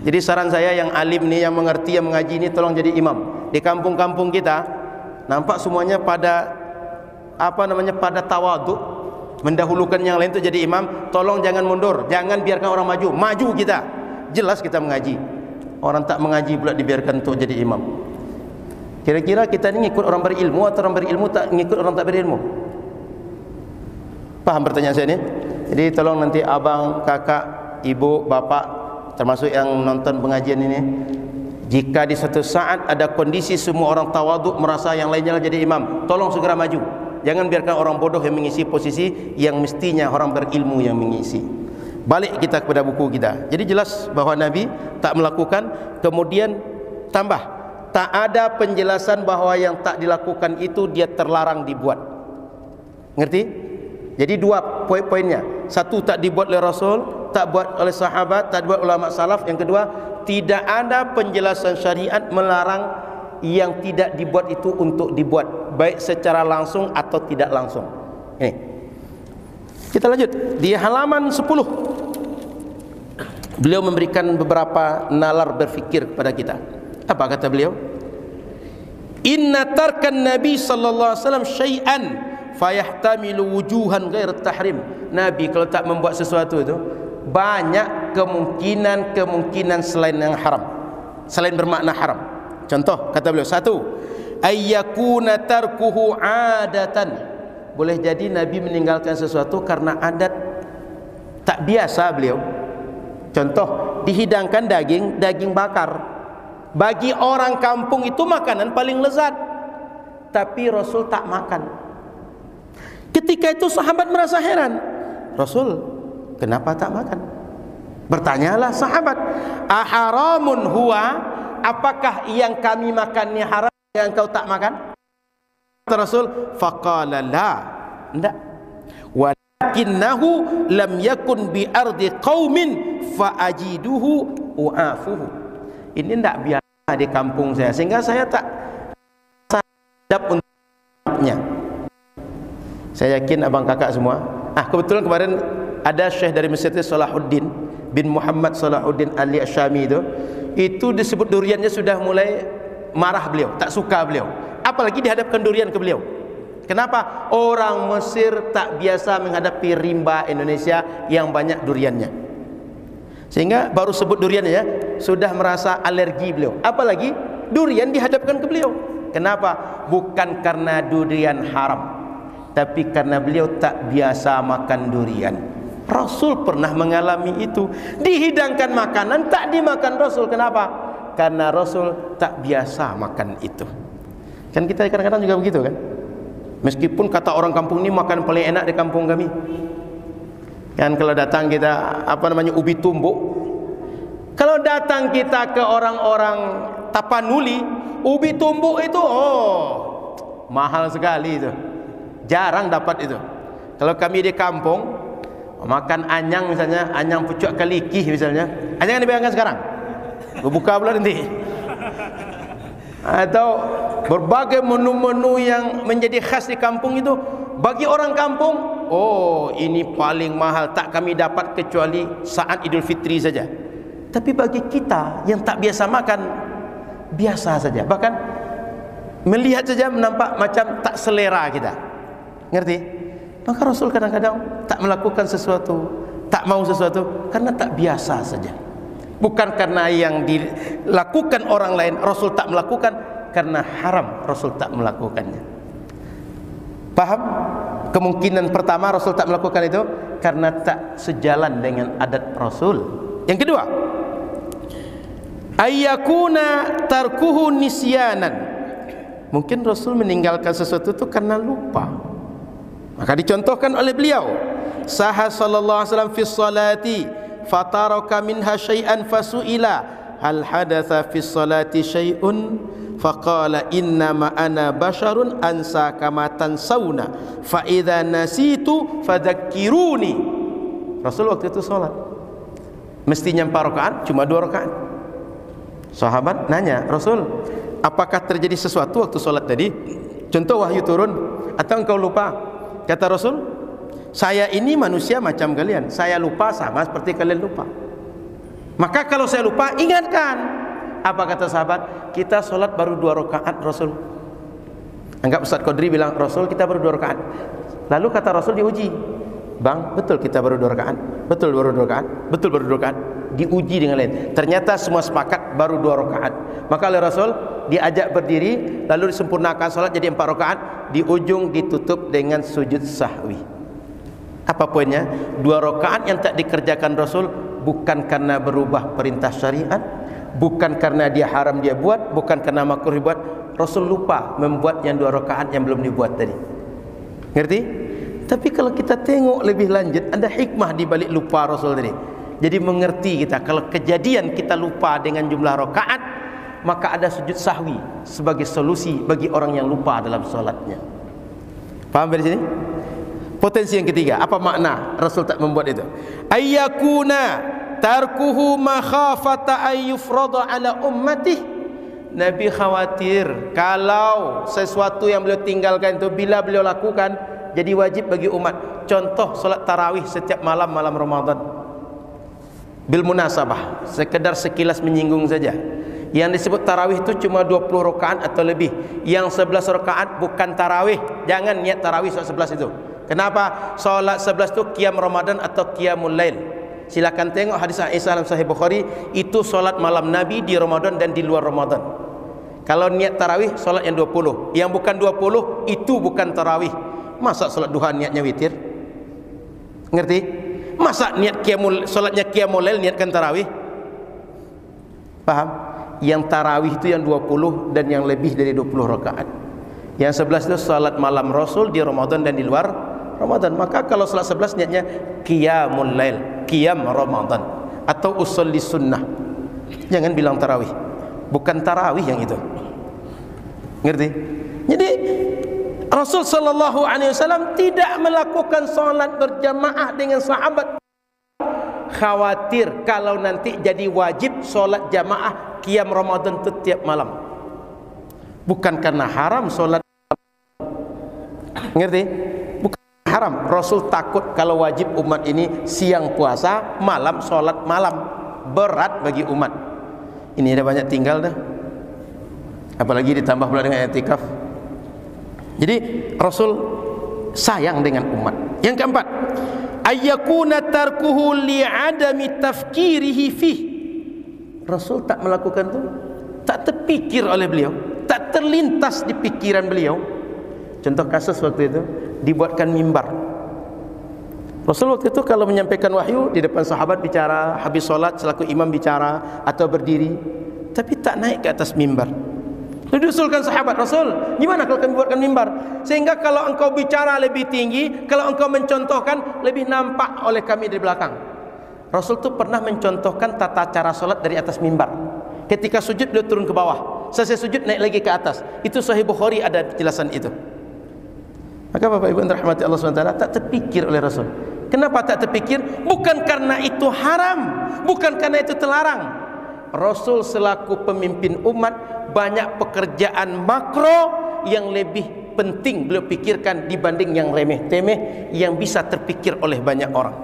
Jadi saran saya yang alim nih, yang mengerti, yang mengaji ini, tolong jadi imam. Di kampung-kampung kita nampak semuanya pada pada tawaduk, mendahulukan yang lain itu jadi imam. Tolong jangan mundur, jangan biarkan orang maju, maju kita. Jelas kita mengaji. Orang tak mengaji pula dibiarkan untuk jadi imam. Kira-kira kita ini ngikut orang berilmu atau orang berilmu tak ngikut orang tak berilmu? Paham pertanyaan saya ini? Jadi tolong nanti abang, kakak, ibu, bapak, termasuk yang nonton pengajian ini, jika di suatu saat ada kondisi semua orang tawaduk merasa yang lainnya jadi imam, tolong segera maju. Jangan biarkan orang bodoh yang mengisi posisi yang mestinya orang berilmu yang mengisi. Balik kita kepada buku kita. Jadi jelas bahwa Nabi tak melakukan. Kemudian tambah, tak ada penjelasan bahwa yang tak dilakukan itu dia terlarang dibuat. Ngerti? Jadi dua poinnya. Satu, tak dibuat oleh Rasul, tak buat oleh sahabat, tak buat ulama salaf. Yang kedua, tidak ada penjelasan syariat melarang yang tidak dibuat itu untuk dibuat, baik secara langsung atau tidak langsung. Ini. Kita lanjut di halaman 10. Beliau memberikan beberapa nalar berfikir kepada kita. Apa kata beliau? Inna tarkan Nabi sallallahu alaihi wasallam syai'an fayahtamilu wujuhan ghair tahrim. Nabi kalau tak membuat sesuatu itu, banyak kemungkinan selain yang haram, selain bermakna haram. Contoh kata beliau, satu, ayyakuna tarkuhu adatan. Boleh jadi Nabi meninggalkan sesuatu karena adat tak biasa beliau. Contoh, dihidangkan daging bakar. Bagi orang kampung itu makanan paling lezat, tapi Rasul tak makan. Ketika itu sahabat merasa heran, Rasul kenapa tak makan? Bertanyalah sahabat, aharamun huwa, apakah yang kami makan ini haram yang kau tak makan? Kata Rasul, faqala la, tidak. Walakinnahu lam yakun bi ardi qaumin fa ajiduhu uafuhu. Ini tidak biasa di kampung saya, sehingga saya tak sadap untuknya. Saya yakin abang kakak semua. Kebetulan kemarin ada syekh dari Mesir, Salahuddin bin Muhammad Salahuddin Ali Asyami itu disebut duriannya sudah mulai marah beliau, tak suka beliau. Apalagi dihadapkan durian ke beliau. Kenapa? Orang Mesir tak biasa menghadapi rimba Indonesia yang banyak duriannya. Sehingga baru sebut duriannya ya, sudah merasa alergi beliau. Apalagi durian dihadapkan ke beliau. Kenapa? Bukan karena durian haram, tapi karena beliau tak biasa makan durian. Rasul pernah mengalami itu. Dihidangkan makanan, tak dimakan Rasul. Kenapa? Karena Rasul tak biasa makan itu. Kan kita kadang-kadang juga begitu kan. Meskipun kata orang kampung ini makan paling enak di kampung kami. Kan kalau datang kita ubi tumbuk. Kalau datang kita ke orang-orang Tapanuli, ubi tumbuk itu mahal sekali itu. Jarang dapat itu. Kalau kami di kampung makan anyang misalnya, anyang pucuk kalikih misalnya, anyang yang dibayangkan sekarang buka pula nanti. Atau berbagai menu-menu yang menjadi khas di kampung itu, bagi orang kampung, ini paling mahal, tak kami dapat kecuali saat Idul Fitri saja. Tapi bagi kita yang tak biasa makan, biasa saja. Bahkan melihat saja nampak macam tak selera kita. Ngerti? Maka Rasul kadang-kadang tak melakukan sesuatu, tak mau sesuatu karena tak biasa saja. Bukan karena yang dilakukan orang lain Rasul tak melakukan, karena haram Rasul tak melakukannya. Paham? Kemungkinan pertama Rasul tak melakukan itu karena tak sejalan dengan adat Rasul. Yang kedua, ayyakuna tarkuhu nisyanan. Mungkin Rasul meninggalkan sesuatu itu karena lupa. Maka dicontohkan oleh beliau, sahha sallallahu alaihi wasallam fi sholati fataraka minha syai'an fasuila hal hadatsa fi sholati syai'un faqala innama ana basharun ansa kama tansawna fa idza nasitu fadzakkiruni. Rasul waktu itu salat mestinya 4 rakaat, cuma 2 rakaat. Sahabat nanya, Rasul, apakah terjadi sesuatu waktu salat tadi? Contoh wahyu turun atau engkau lupa? Kata Rasul, saya ini manusia macam kalian, saya lupa sama seperti kalian lupa. Maka kalau saya lupa, ingatkan. Apa kata sahabat? Kita solat baru 2 rakaat Rasul. Anggap Ustaz Qadri bilang, Rasul kita baru 2 rakaat. Lalu kata Rasul diuji, Bang, betul kita baru 2 rakaat? Betul baru 2 rakaat? Betul baru 2 rakaat? Diuji dengan lain. Ternyata semua sepakat baru 2 rakaat. Maka oleh Rasul diajak berdiri, lalu disempurnakan solat jadi 4 rakaat. Di ujung ditutup dengan sujud sahwi. Apa poinnya? 2 rakaat yang tak dikerjakan Rasul bukan karena berubah perintah syariat, bukan karena dia haram dia buat, bukan karena makruh dibuat. Rasul lupa membuat yang 2 rakaat yang belum dibuat tadi. Ngerti? Tapi kalau kita tengok lebih lanjut, ada hikmah di balik lupa Rasul tadi. Jadi mengerti kita kalau kejadian kita lupa dengan jumlah rakaat, maka ada sujud sahwi sebagai solusi bagi orang yang lupa dalam solatnya. Paham dari sini? Potensi yang ketiga, apa makna Rasul tak membuat itu? Ayyakuna tarkuhu makhafata ayyufrada ala ummatih. Nabi khawatir kalau sesuatu yang beliau tinggalkan itu bila beliau lakukan jadi wajib bagi umat. Contoh solat tarawih setiap malam Ramadan. Bil munasabah, sekedar sekilas menyinggung saja. Yang disebut tarawih itu cuma 20 rakaat atau lebih. Yang 11 rakaat bukan tarawih. Jangan niat tarawih solat 11 itu. Kenapa? Solat 11 itu qiyam Ramadan atau qiyamul lail. Silakan tengok hadis Aisyah dalam Sahih Bukhari, itu solat malam Nabi di Ramadan dan di luar Ramadan. Kalau niat tarawih solat yang 20. Yang bukan 20 itu bukan tarawih. Masa solat duha niatnya witir? Ngerti? Masa niat solatnya qiyamul lail niatkan tarawih? Paham? Yang tarawih itu yang 20 dan yang lebih dari 20 rakaat. Yang 11 itu salat malam Rasul di Ramadan dan di luar Ramadan. Maka kalau salat 11 niatnya qiyamul lail, qiyam Ramadan atau usolli sunnah. Jangan bilang tarawih. Bukan tarawih yang itu. Ngerti? Jadi Rasul sallallahu alaihi wasallam tidak melakukan salat berjamaah dengan sahabat, khawatir kalau nanti jadi wajib salat jamaah qiyam Ramadan itu tiap malam. Bukan karena haram salat. Ngerti? Bukan haram. Rasul takut kalau wajib umat ini siang puasa, malam salat malam. Berat bagi umat. Ini ada banyak tinggal dah. Apalagi ditambah pula dengan i'tikaf. Jadi Rasul sayang dengan umat. Yang keempat, ayyakuna tarkuhu li'adami tafkirihi fih. Rasul tak melakukan itu, tak terpikir oleh beliau, tak terlintas di pikiran beliau. Contoh kasus waktu itu, dibuatkan mimbar. Rasul waktu itu kalau menyampaikan wahyu di depan sahabat bicara, habis solat selaku imam bicara atau berdiri, tapi tak naik ke atas mimbar. Lalu diusulkan sahabat, Rasul, gimana kalau kami buatkan mimbar? Sehingga kalau engkau bicara lebih tinggi, kalau engkau mencontohkan, lebih nampak oleh kami dari belakang. Rasul itu pernah mencontohkan tata cara solat dari atas mimbar. Ketika sujud, beliau turun ke bawah. Selesai sujud, naik lagi ke atas. Itu Sahih Bukhari ada penjelasan itu. Maka Bapak Ibu yang dirahmati Allah SWT, tak terpikir oleh Rasul. Kenapa tak terpikir? Bukan karena itu haram, bukan karena itu terlarang. Rasul selaku pemimpin umat banyak pekerjaan makro yang lebih penting beliau pikirkan dibanding yang remeh-temeh yang bisa terpikir oleh banyak orang.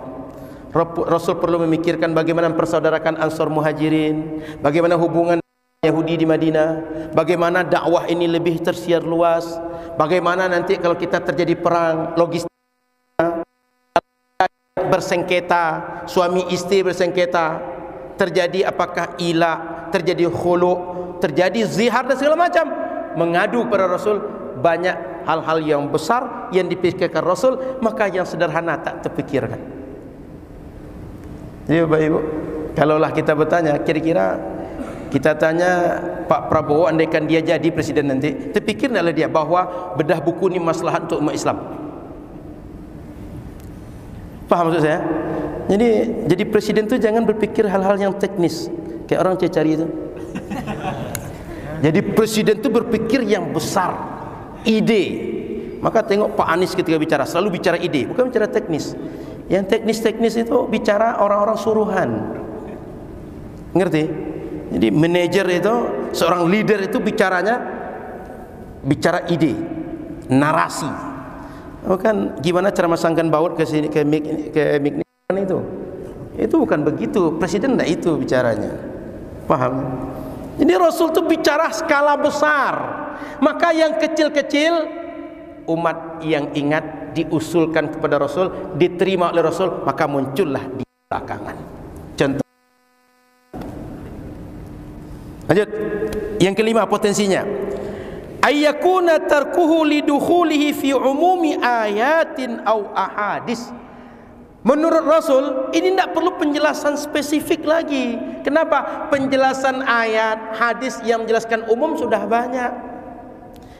Rasul perlu memikirkan bagaimana mempersaudarakan Ansar Muhajirin, bagaimana hubungan Yahudi di Madinah, bagaimana dakwah ini lebih tersiar luas, bagaimana nanti kalau kita terjadi perang, logistik bersengketa, suami istri bersengketa, terjadi apakah ila, terjadi khulu', terjadi zihar dan segala macam, mengadu pada Rasul. Banyak hal-hal yang besar yang dipikirkan Rasul, maka yang sederhana tak terpikirkan. Jadi Bapak Ibu, kalaulah kita bertanya, kira-kira kita tanya Pak Prabowo, andaikan dia jadi presiden nanti, terpikir oleh dia bahwa bedah buku ini maslahat untuk umat Islam? Paham maksud saya? Jadi presiden itu jangan berpikir hal-hal yang teknis. Kayak orang cari itu. Jadi presiden itu berpikir yang besar, ide. Maka tengok Pak Anies ketika bicara selalu bicara ide, bukan bicara teknis. Yang teknis-teknis itu bicara orang-orang suruhan. Ngerti? Jadi manajer itu, seorang leader itu bicara ide, narasi. Bukan gimana cara masangkan baut ke sini ke mic itu. Itu bukan begitu. Presiden enggak itu bicaranya. Paham? Jadi Rasul itu bicara skala besar. Maka yang kecil-kecil umat yang ingat diusulkan kepada Rasul, diterima oleh Rasul, maka muncullah di belakangan. Contoh. Lanjut. Yang kelima potensinya. Ayyakuna tarkuhu lidukhulihi fi umumi ayatin au ahadis. Menurut Rasul, ini tidak perlu penjelasan spesifik lagi. Kenapa? Penjelasan ayat, hadis yang menjelaskan umum sudah banyak.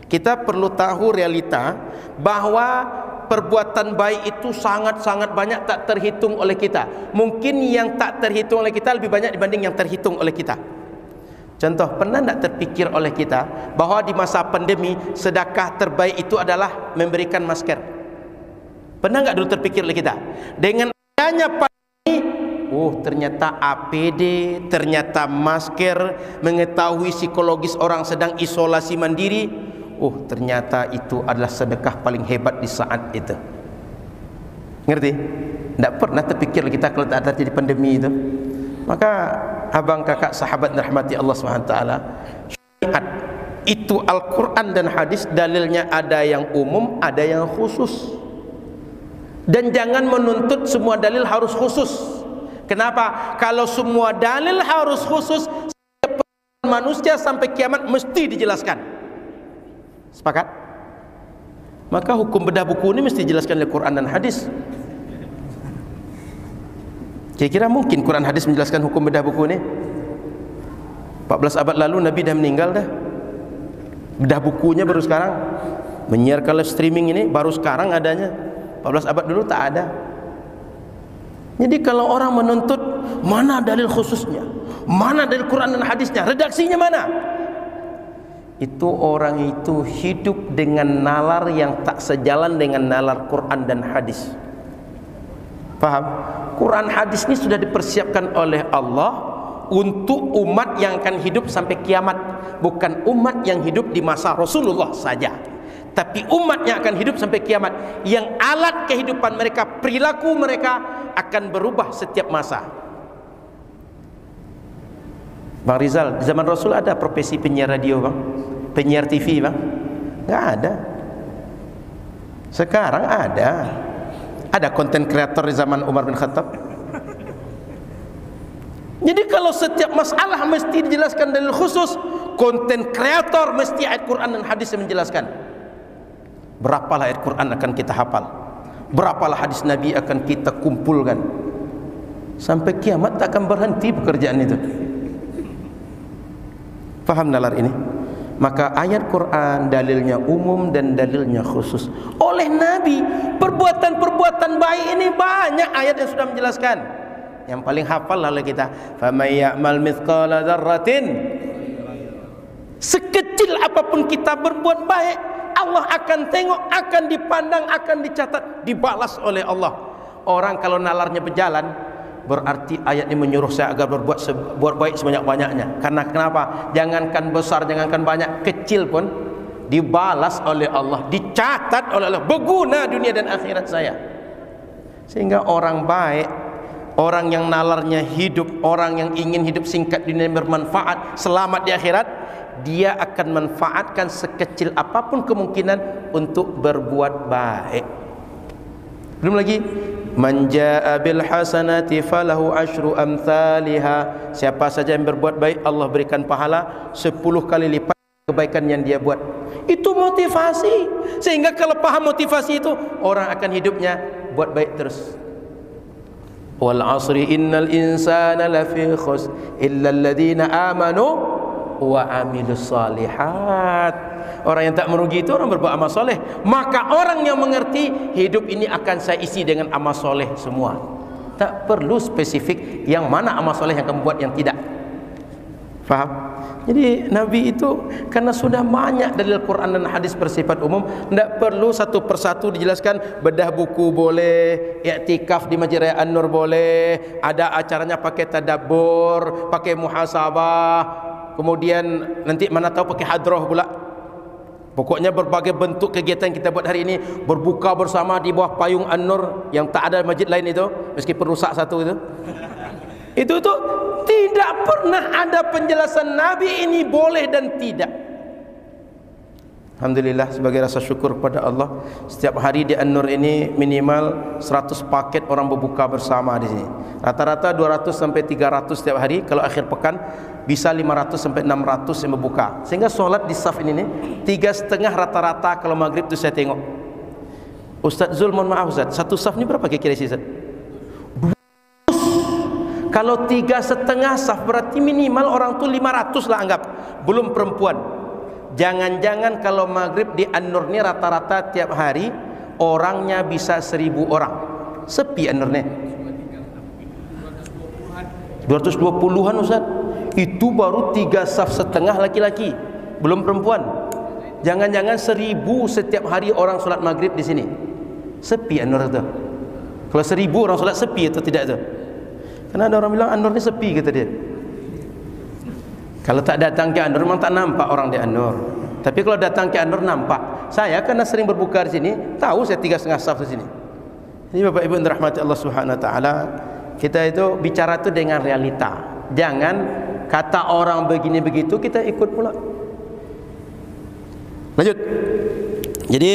Kita perlu tahu realita bahwa perbuatan baik itu sangat-sangat banyak tak terhitung oleh kita. Mungkin yang tak terhitung oleh kita lebih banyak dibanding yang terhitung oleh kita. Contoh, pernah tak terpikir oleh kita bahwa di masa pandemi sedekah terbaik itu adalah memberikan masker? Pernah enggak dulu terpikir oleh kita? Dengan adanya pandemi, ternyata APD, ternyata masker, mengetahui psikologis orang sedang isolasi mandiri, ternyata itu adalah sedekah paling hebat di saat itu. Ngerti? Tidak pernah terpikir kita kalau tak terjadi pandemi itu. Maka abang kakak sahabat rahmati Allah SWT, syariat itu Al-Quran dan hadis, dalilnya ada yang umum, ada yang khusus. Dan jangan menuntut semua dalil harus khusus. Kenapa? Kalau semua dalil harus khusus, setiap manusia sampai kiamat mesti dijelaskan. Sepakat? Maka hukum bedah buku ini mesti dijelaskan oleh Quran dan hadis. Kira-kira mungkin Quran hadis menjelaskan hukum bedah buku ini? 14 abad lalu Nabi dah meninggal dah. Bedah bukunya baru sekarang. Menyiarkan live streaming ini baru sekarang adanya. 14 abad dulu tak ada. Jadi kalau orang menuntut mana dalil khususnya, mana dalil Quran dan hadisnya, redaksinya mana? Itu orang itu hidup dengan nalar yang tak sejalan dengan nalar Quran dan hadis. Faham? Quran hadis ini sudah dipersiapkan oleh Allah untuk umat yang akan hidup sampai kiamat, bukan umat yang hidup di masa Rasulullah saja, tapi umat yang akan hidup sampai kiamat, yang alat kehidupan mereka, perilaku mereka akan berubah setiap masa. Bang Rizal, di zaman Rasul ada profesi penyiar radio bang? Penyiar TV bang? Nggak ada. Sekarang ada. Ada konten kreator di zaman Umar bin Khattab. Jadi kalau setiap masalah mesti dijelaskan dalil khusus, konten kreator mesti ayat Quran dan hadis yang menjelaskan. Berapalah ayat Quran akan kita hafal, berapalah hadis Nabi akan kita kumpulkan. Sampai kiamat tak akan berhenti pekerjaan itu. Faham nalar ini? Maka ayat Quran dalilnya umum dan dalilnya khusus. Oleh Nabi, perbuatan-perbuatan baik ini banyak ayat yang sudah menjelaskan. Yang paling hafal oleh kita, "Faman ya'mal mithqala dzarratin", sekecil apapun kita berbuat baik, Allah akan tengok, akan dipandang, akan dicatat, dibalas oleh Allah. Orang kalau nalarnya berjalan, berarti ayat ini menyuruh saya agar berbuat baik sebanyak-banyaknya. Karena kenapa? Jangankan besar, jangankan banyak, kecil pun dibalas oleh Allah, dicatat oleh Allah, berguna dunia dan akhirat saya. Sehingga orang baik, orang yang nalarnya hidup, orang yang ingin hidup singkat dunia bermanfaat, selamat di akhirat, dia akan manfaatkan sekecil apapun kemungkinan untuk berbuat baik. Belum lagi, man jaa bil hasanati falahu asyru amsalha. Siapa saja yang berbuat baik, Allah berikan pahala 10 kali lipat kebaikan yang dia buat. Itu motivasi. Sehingga kalau paham motivasi itu, orang akan hidupnya buat baik terus. Wal asri innal insana lafi khusr illa alladhina amanu wa amilus solihat. Orang yang tak merugi itu orang berbuat amal soleh. Maka orang yang mengerti hidup ini akan saya isi dengan amal soleh semua. Tak perlu spesifik yang mana amal soleh yang kamu buat, yang tidak. Faham? Jadi Nabi itu karena sudah banyak dalil Quran dan hadis bersifat umum, tidak perlu satu persatu dijelaskan. Bedah buku boleh, i'tikaf di Masjid Raya An-Nur boleh, ada acaranya pakai tadabbur, pakai muhasabah, kemudian nanti mana tahu pakai hadroh pula. Pokoknya berbagai bentuk kegiatan kita buat hari ini, berbuka bersama di bawah payung An-Nur yang tak ada masjid lain itu, meskipun rusak satu itu. Itu tuh tidak pernah ada penjelasan Nabi ini boleh dan tidak. Alhamdulillah, sebagai rasa syukur kepada Allah, setiap hari di An-Nur ini minimal 100 paket orang berbuka bersama di sini. Rata-rata 200 sampai 300 setiap hari. Kalau akhir pekan bisa 500 sampai 600 yang berbuka. Sehingga solat di saf ini nih 3,5 rata-rata kalau maghrib itu saya tengok. Ustaz Zul, mohon maaf Ustaz, satu saf ini berapa kira-kira sih Ustaz? Kalau 3,5 saf berarti minimal orang tu 500 lah anggap, belum perempuan. Jangan-jangan kalau maghrib di An-Nur ni rata-rata tiap hari orangnya bisa 1.000 orang. Sepi An-Nur ni 220-an Ustaz. Itu baru 3 saf setengah laki-laki, belum perempuan. Jangan-jangan 1.000 setiap hari orang solat maghrib di sini. Sepi An-Nur tu. Kalau 1.000 orang solat, sepi atau tidak tu? Karena ada orang bilang An-Nur ni sepi, kata dia. Kalau tak datang ke An-Nur memang tak nampak orang di An-Nur. Tapi kalau datang ke An-Nur nampak. Saya karena sering berbuka di sini, tahu saya 3,5 saf di sini. Jadi Bapak Ibu yang dirahmati Allah Subhanahu wa taala, kita itu bicara itu dengan realita. Jangan kata orang begini begitu kita ikut pula. Lanjut. Jadi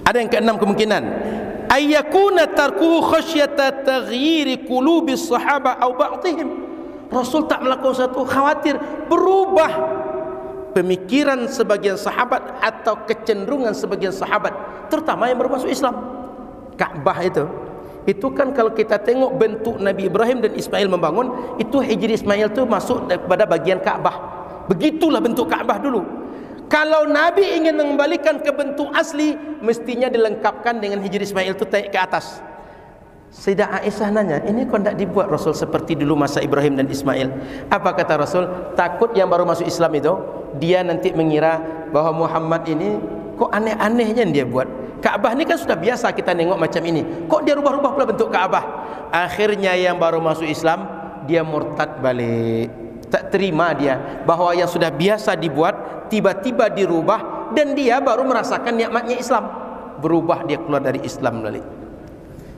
ada yang keenam kemungkinan, ayyakuna tarkuhu khasyata taghyiri qulubis sahaba aw ba'dihim. Rasul tak melakukan satu khawatir berubah pemikiran sebagian sahabat atau kecenderungan sebagian sahabat, terutama yang baru masuk Islam. Ka'bah itu kan kalau kita tengok bentuk Nabi Ibrahim dan Ismail membangun, itu Hijri Ismail itu masuk pada bagian Ka'bah. Begitulah bentuk Ka'bah dulu. Kalau Nabi ingin mengembalikan ke bentuk asli, mestinya dilengkapkan dengan Hijri Ismail itu naik ke atas. Sayyidah Aisyah nanya, ini kok tidak dibuat Rasul seperti dulu masa Ibrahim dan Ismail? Apa kata Rasul? Takut yang baru masuk Islam itu dia nanti mengira bahwa Muhammad ini kok aneh-anehnya dia buat. Ka'bah ini kan sudah biasa kita nengok macam ini, kok dia rubah-rubah pula bentuk Ka'bah? Akhirnya yang baru masuk Islam dia murtad balik, tak terima dia bahwa yang sudah biasa dibuat tiba-tiba dirubah, dan dia baru merasakan nikmatnya Islam, berubah dia keluar dari Islam balik.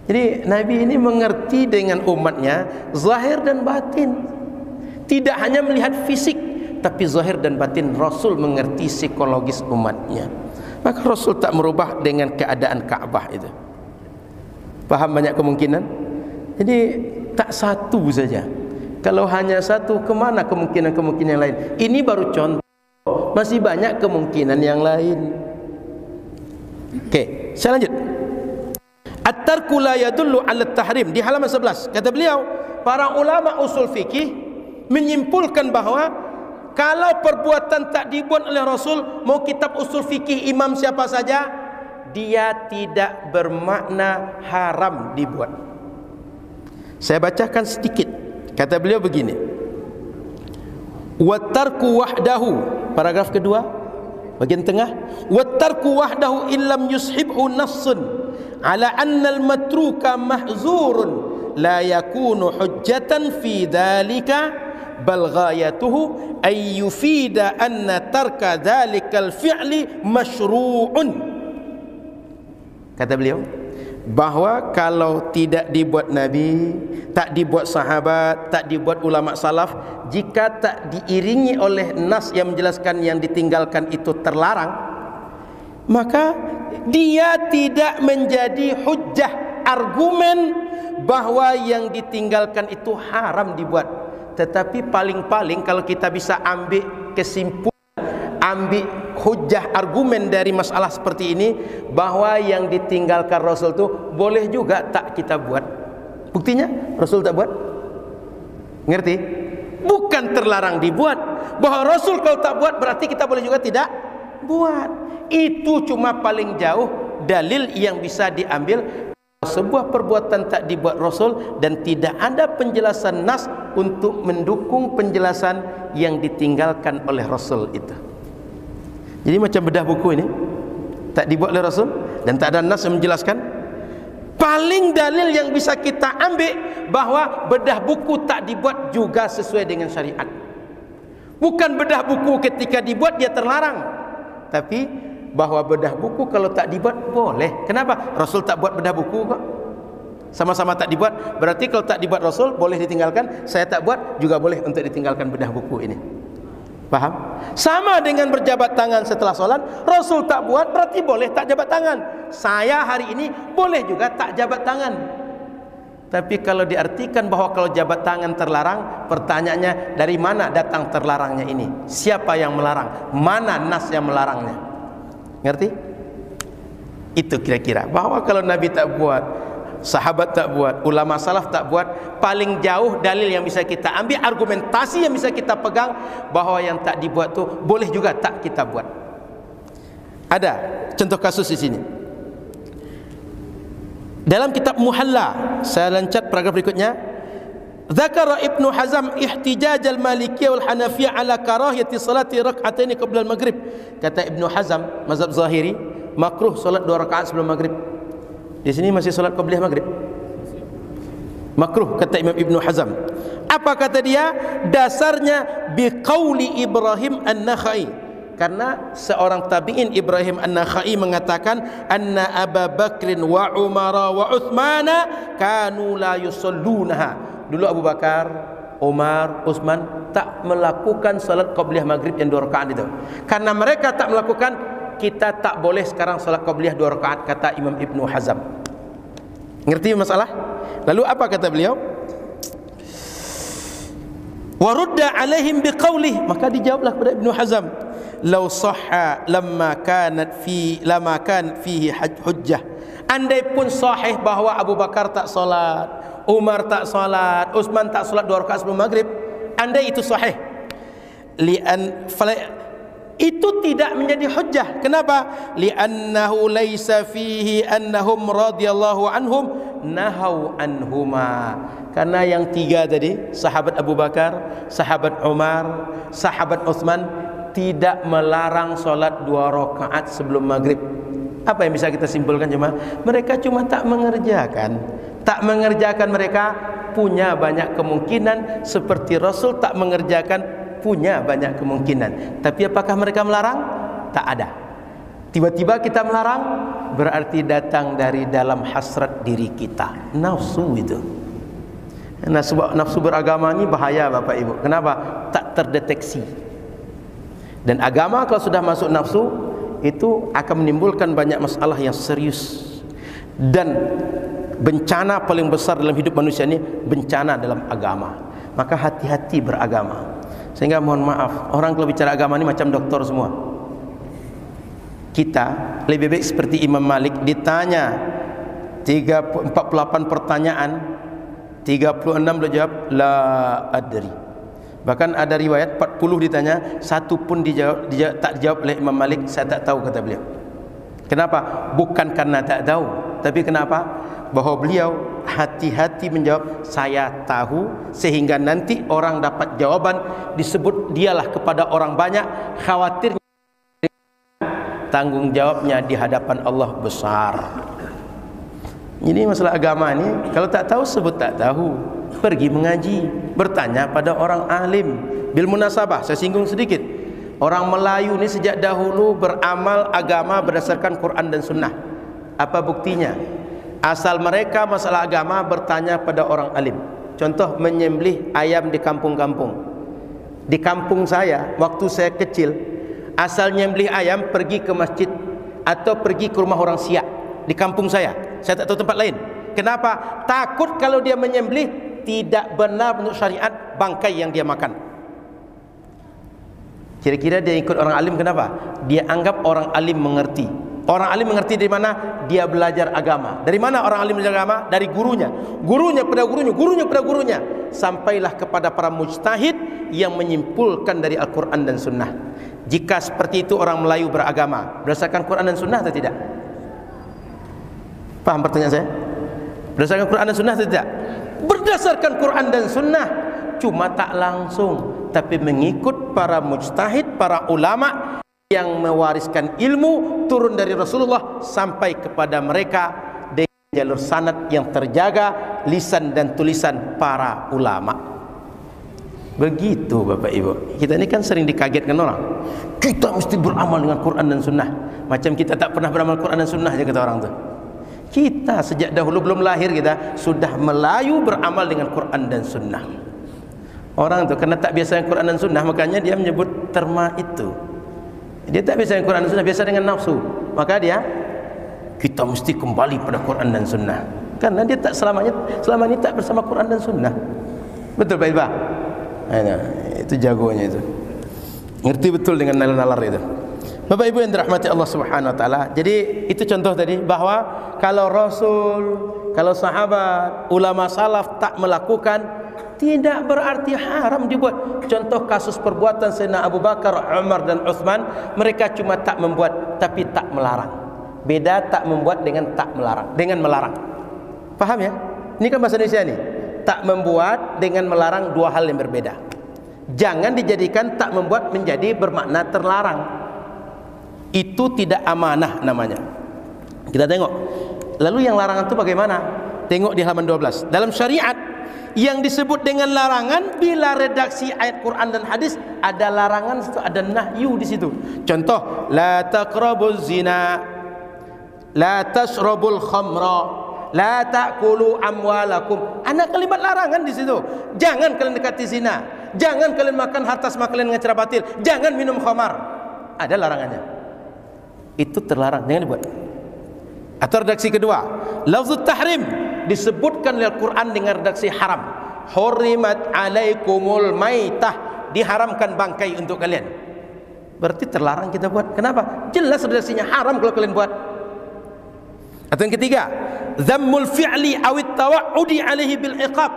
Jadi Nabi ini mengerti dengan umatnya zahir dan batin, tidak hanya melihat fisik tapi zahir dan batin. Rasul mengerti psikologis umatnya, maka Rasul tak merubah dengan keadaan Ka'bah itu. Faham banyak kemungkinan. Jadi tak satu saja. Kalau hanya satu, kemana kemungkinan-kemungkinan yang lain? Ini baru contoh, masih banyak kemungkinan yang lain. Oke, saya lanjut. At-tarku la yadullu 'ala at-tahrim, di halaman 11. Kata beliau, para ulama usul fikih menyimpulkan bahwa kalau perbuatan tak dibuat oleh Rasul, mau kitab usul fikih imam siapa saja, dia tidak bermakna haram dibuat. Saya bacakan sedikit. Kata beliau begini, wa tarku wahdahu, paragraf kedua bagian tengah, wa tarku wahdahu illam yushibhu nassun ala anna al-matruka mahzurun la yakunu hujjatan fi dhalika bal ghayatuhu ay yufida anna tarka dhalikal fi'li masyru'un. Kata beliau bahwa kalau tidak dibuat Nabi, tak dibuat sahabat, tak dibuat ulama salaf, jika tak diiringi oleh nas yang menjelaskan yang ditinggalkan itu terlarang, maka dia tidak menjadi hujjah, argumen bahwa yang ditinggalkan itu haram dibuat. Tetapi paling-paling kalau kita bisa ambil kesimpulan, ambil hujjah, argumen dari masalah seperti ini, bahwa yang ditinggalkan Rasul itu boleh juga tak kita buat. Buktinya Rasul tak buat. Ngerti? Bukan terlarang dibuat. Bahwa Rasul kalau tak buat berarti kita boleh juga tidak buat. Itu cuma paling jauh dalil yang bisa diambil. Sebuah perbuatan tak dibuat Rasul dan tidak ada penjelasan nas untuk mendukung penjelasan yang ditinggalkan oleh Rasul itu. Jadi macam bedah buku ini tak dibuat oleh Rasul dan tak ada nas yang menjelaskan. Paling dalil yang bisa kita ambil bahawa bedah buku tak dibuat juga sesuai dengan syariat. Bukan bedah buku ketika dibuat dia terlarang, tapi bahawa bedah buku kalau tak dibuat boleh. Kenapa? Rasul tak buat bedah buku kok. Sama-sama tak dibuat. Berarti kalau tak dibuat Rasul boleh ditinggalkan, saya tak buat juga boleh untuk ditinggalkan bedah buku ini. Faham? Sama dengan berjabat tangan setelah solat. Rasul tak buat berarti boleh tak jabat tangan. Saya hari ini boleh juga tak jabat tangan. Tapi kalau diartikan bahawa kalau jabat tangan terlarang, pertanyaannya dari mana datang terlarangnya ini? Siapa yang melarang? Mana nas yang melarangnya? Ngerti? Itu kira-kira bahawa kalau Nabi tak buat, sahabat tak buat, ulama salaf tak buat, paling jauh dalil yang bisa kita ambil, argumentasi yang bisa kita pegang bahawa yang tak dibuat tu boleh juga tak kita buat. Ada contoh kasus di sini. Dalam kitab Muhalla, saya lancat paragraf berikutnya. Zakara Ibnu Hazm ihtijaj al-Malikiyah wal Hanafiyah ala karahiyati salati rak'atain qabla al-maghrib. Kata Ibnu Hazm, mazhab Zahiri, makruh solat 2 rakaat sebelum maghrib. Di sini masih solat qabliyah maghrib. Makruh kata Imam Ibnu Hazm. Apa kata dia? Dasarnya biqauli Ibrahim An-Nakhai. Karena seorang tabi'in Ibrahim An-Nakhai mengatakan anna Abu Bakrin wa Umar wa Uthmana kanu la yusallunaha. Dulu Abu Bakar, Umar, Utsman tak melakukan salat qabliyah maghrib yang 2 rakaat itu. Karena mereka tak melakukan, kita tak boleh sekarang salat qabliyah 2 rakaat, kata Imam Ibnu Hazm. Ngerti masalah? Lalu apa kata beliau? Wa rudda alaihim biqaulih, maka dijawablah kepada Ibnu Hazm, law sahha lama kan fihi hujjah. Andai pun sahih bahawa Abu Bakar tak solat, Umar tak solat, Utsman tak solat 2 rakaat sebelum maghrib, andai itu sahih, itu tidak menjadi hujjah. Kenapa? Li'annahu laisa fihi annahum radhiyallahu anhum nahau anhuma. Karena yang 3 tadi, sahabat Abu Bakar, sahabat Umar, sahabat Utsman, tidak melarang solat 2 rakaat sebelum maghrib. Apa yang bisa kita simpulkan? Mereka cuma tak mengerjakan. Tak mengerjakan, mereka punya banyak kemungkinan, seperti Rasul tak mengerjakan, punya banyak kemungkinan. Tapi apakah mereka melarang? Tak ada. Tiba-tiba kita melarang, berarti datang dari dalam hasrat diri kita, nafsu itu. Nafsu beragama ini bahaya Bapak Ibu. Kenapa? Tak terdeteksi. Dan agama kalau sudah masuk nafsu, itu akan menimbulkan banyak masalah yang serius. Dan bencana paling besar dalam hidup manusia ini, bencana dalam agama. Maka hati-hati beragama. Sehingga mohon maaf, orang kalau bicara agama ini macam doktor semua. Kita lebih baik seperti Imam Malik, ditanya 48 pertanyaan, 36 dia jawab la adri. Bahkan ada riwayat 40 ditanya, 1 pun tak dijawab oleh Imam Malik, saya tak tahu, kata beliau. Kenapa? Bukan karena tak tahu, tapi kenapa? Bahwa beliau hati-hati menjawab saya tahu, sehingga nanti orang dapat jawaban disebut dialah kepada orang banyak, khawatirnya tanggung jawabnya di hadapan Allah besar. Jadi masalah agama ini kalau tak tahu sebut tak tahu, pergi mengaji, bertanya pada orang alim. Bil munasabah, saya singgung sedikit. Orang Melayu ini sejak dahulu beramal agama berdasarkan Quran dan Sunnah. Apa buktinya? Asal mereka masalah agama bertanya pada orang alim. Contoh menyembelih ayam di kampung-kampung. Di kampung saya, waktu saya kecil, asal nyembelih ayam pergi ke masjid atau pergi ke rumah orang Siak di kampung saya. Saya tak tahu tempat lain. Kenapa? Takut kalau dia menyembelih tidak benar menurut syariat bangkai yang dia makan. Kira-kira dia ikut orang alim kenapa? Dia anggap orang alim mengerti. Orang alim mengerti dari mana? Dia belajar agama. Dari mana orang alim belajar agama? Dari gurunya. Gurunya pada gurunya, gurunya pada gurunya. Sampailah kepada para mujtahid yang menyimpulkan dari Al-Quran dan Sunnah. Jika seperti itu orang Melayu beragama berdasarkan Quran dan Sunnah atau tidak? Paham pertanyaan saya? Berdasarkan Quran dan Sunnah atau tidak? Berdasarkan Quran dan Sunnah. cuma tak langsung, tapi mengikut para mujtahid, para ulama yang mewariskan ilmu turun dari Rasulullah sampai kepada mereka dengan jalur sanad yang terjaga, lisan dan tulisan para ulama. Begitu Bapak Ibu. Kita ini kan sering dikagetkan orang, kita mesti beramal dengan Quran dan Sunnah. Macam kita tak pernah beramal Quran dan Sunnah aja kata orang tu. Kita sejak dahulu belum lahir kita sudah melayu beramal dengan Quran dan Sunnah. Orang tu kerana tak biasa dengan Quran dan Sunnah, makanya dia menyebut terma itu. Dia tak biasa dengan Quran dan Sunnah, biasa dengan nafsu. Maka dia, kita mesti kembali pada Quran dan Sunnah. Karena dia tak selama ini tak bersama Quran dan Sunnah. Betul Pak Iba? Itu jagonya itu. Ngerti betul dengan nalar-nalar itu. Bapak Ibu yang dirahmati Allah Subhanahu wa taala. Jadi itu contoh tadi bahwa kalau Rasul, kalau sahabat, ulama salaf tak melakukan, tidak berarti haram dibuat. Contoh kasus perbuatan Sayyidina Abu Bakar, Umar dan Uthman, mereka cuma tak membuat tapi tak melarang. Beda tak membuat dengan tak melarang, dengan melarang. Paham ya? Ini kan bahasa Indonesia nih. Tak membuat dengan melarang dua hal yang berbeda. Jangan dijadikan tak membuat menjadi bermakna terlarang. Itu tidak amanah namanya. Kita tengok. Lalu yang larangan itu bagaimana? Tengok di halaman 12. Dalam syariat yang disebut dengan larangan, bila redaksi ayat Quran dan hadis ada larangan, ada nahyu di situ. Contoh, la taqrabuz zina, la tashrabul khamra, la ta'kulu amwalakum. Ada kalimat larangan di situ. Jangan kalian dekati zina, jangan kalian makan harta kalian dengan cara batil, jangan minum khamar. Ada larangannya. Itu terlarang, jangan dibuat. Atau redaksi kedua, lafzut tahrim disebutkan dalam Quran dengan redaksi haram. Hurimat alaikumul maitah, diharamkan bangkai untuk kalian. Berarti terlarang kita buat. Kenapa? Jelas redaksinya haram kalau kalian buat. Atau yang ketiga, dhammul fi'li awit tawa'udi alaihi bil iqab,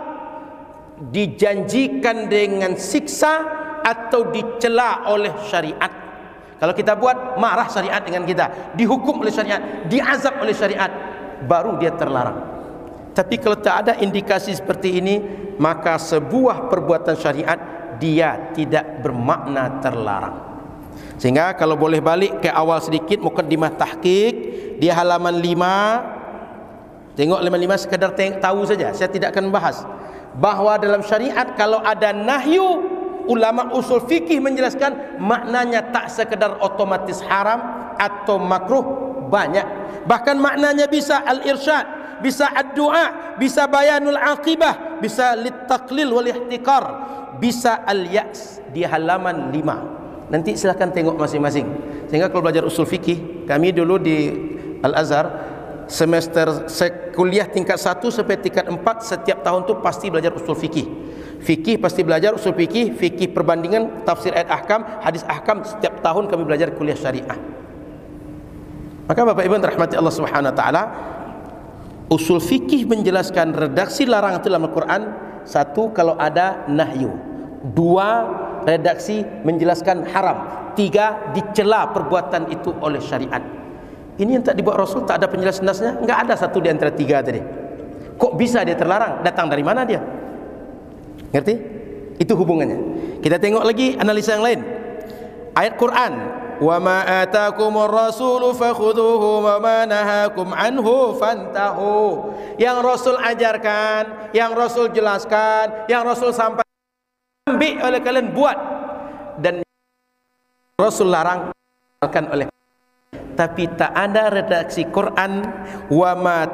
dijanjikan dengan siksa atau dicela oleh syariat. Kalau kita buat, marah syariat dengan kita, dihukum oleh syariat, diazab oleh syariat, baru dia terlarang. Tapi kalau tak ada indikasi seperti ini, maka sebuah perbuatan syariat dia tidak bermakna terlarang. Sehingga kalau boleh balik ke awal sedikit, muqaddimah tahqiq di halaman 5. Tengok halaman 5 sekadar tahu saja, saya tidak akan membahas bahwa dalam syariat kalau ada nahyu, ulama usul fikih menjelaskan maknanya tak sekedar otomatis haram atau makruh, banyak. Bahkan maknanya bisa al-irsyad, bisa ad-du'a, bisa bayanul aqibah, bisa lit-taqlil wal ihtiqar, bisa al-ya's di halaman 5. Nanti silahkan tengok masing-masing. Sehingga kalau belajar usul fikih, kami dulu di Al-Azhar semester kuliah tingkat 1 sampai tingkat 4 setiap tahun tu pasti belajar usul fikih. Fikih pasti belajar usul fikih, fikih perbandingan, tafsir ayat ahkam, hadis ahkam, setiap tahun kami belajar kuliah syariah. Maka Bapak Ibu rahmati Allah Subhanahu wa taala, usul fikih menjelaskan redaksi larangan itu dalam Al-Quran. Satu, kalau ada nahyu. Dua, redaksi menjelaskan haram. Tiga, dicela perbuatan itu oleh syariat. Ini yang tak dibuat Rasul, tak ada penjelasan nasnya. Enggak ada satu di antara tiga tadi. Kok bisa dia terlarang? Datang dari mana dia? Ngerti? Itu hubungannya. Kita tengok lagi analisa yang lain. Ayat Quran, wa ma atakumur rasulu fakhudhuhu wa ma nahakum anhu fantahu. Yang Rasul ajarkan, yang Rasul jelaskan, yang Rasul sampaikan, ambil oleh kalian, buat. Dan Rasul larang oleh. Tapi tak ada redaksi Quran wa ma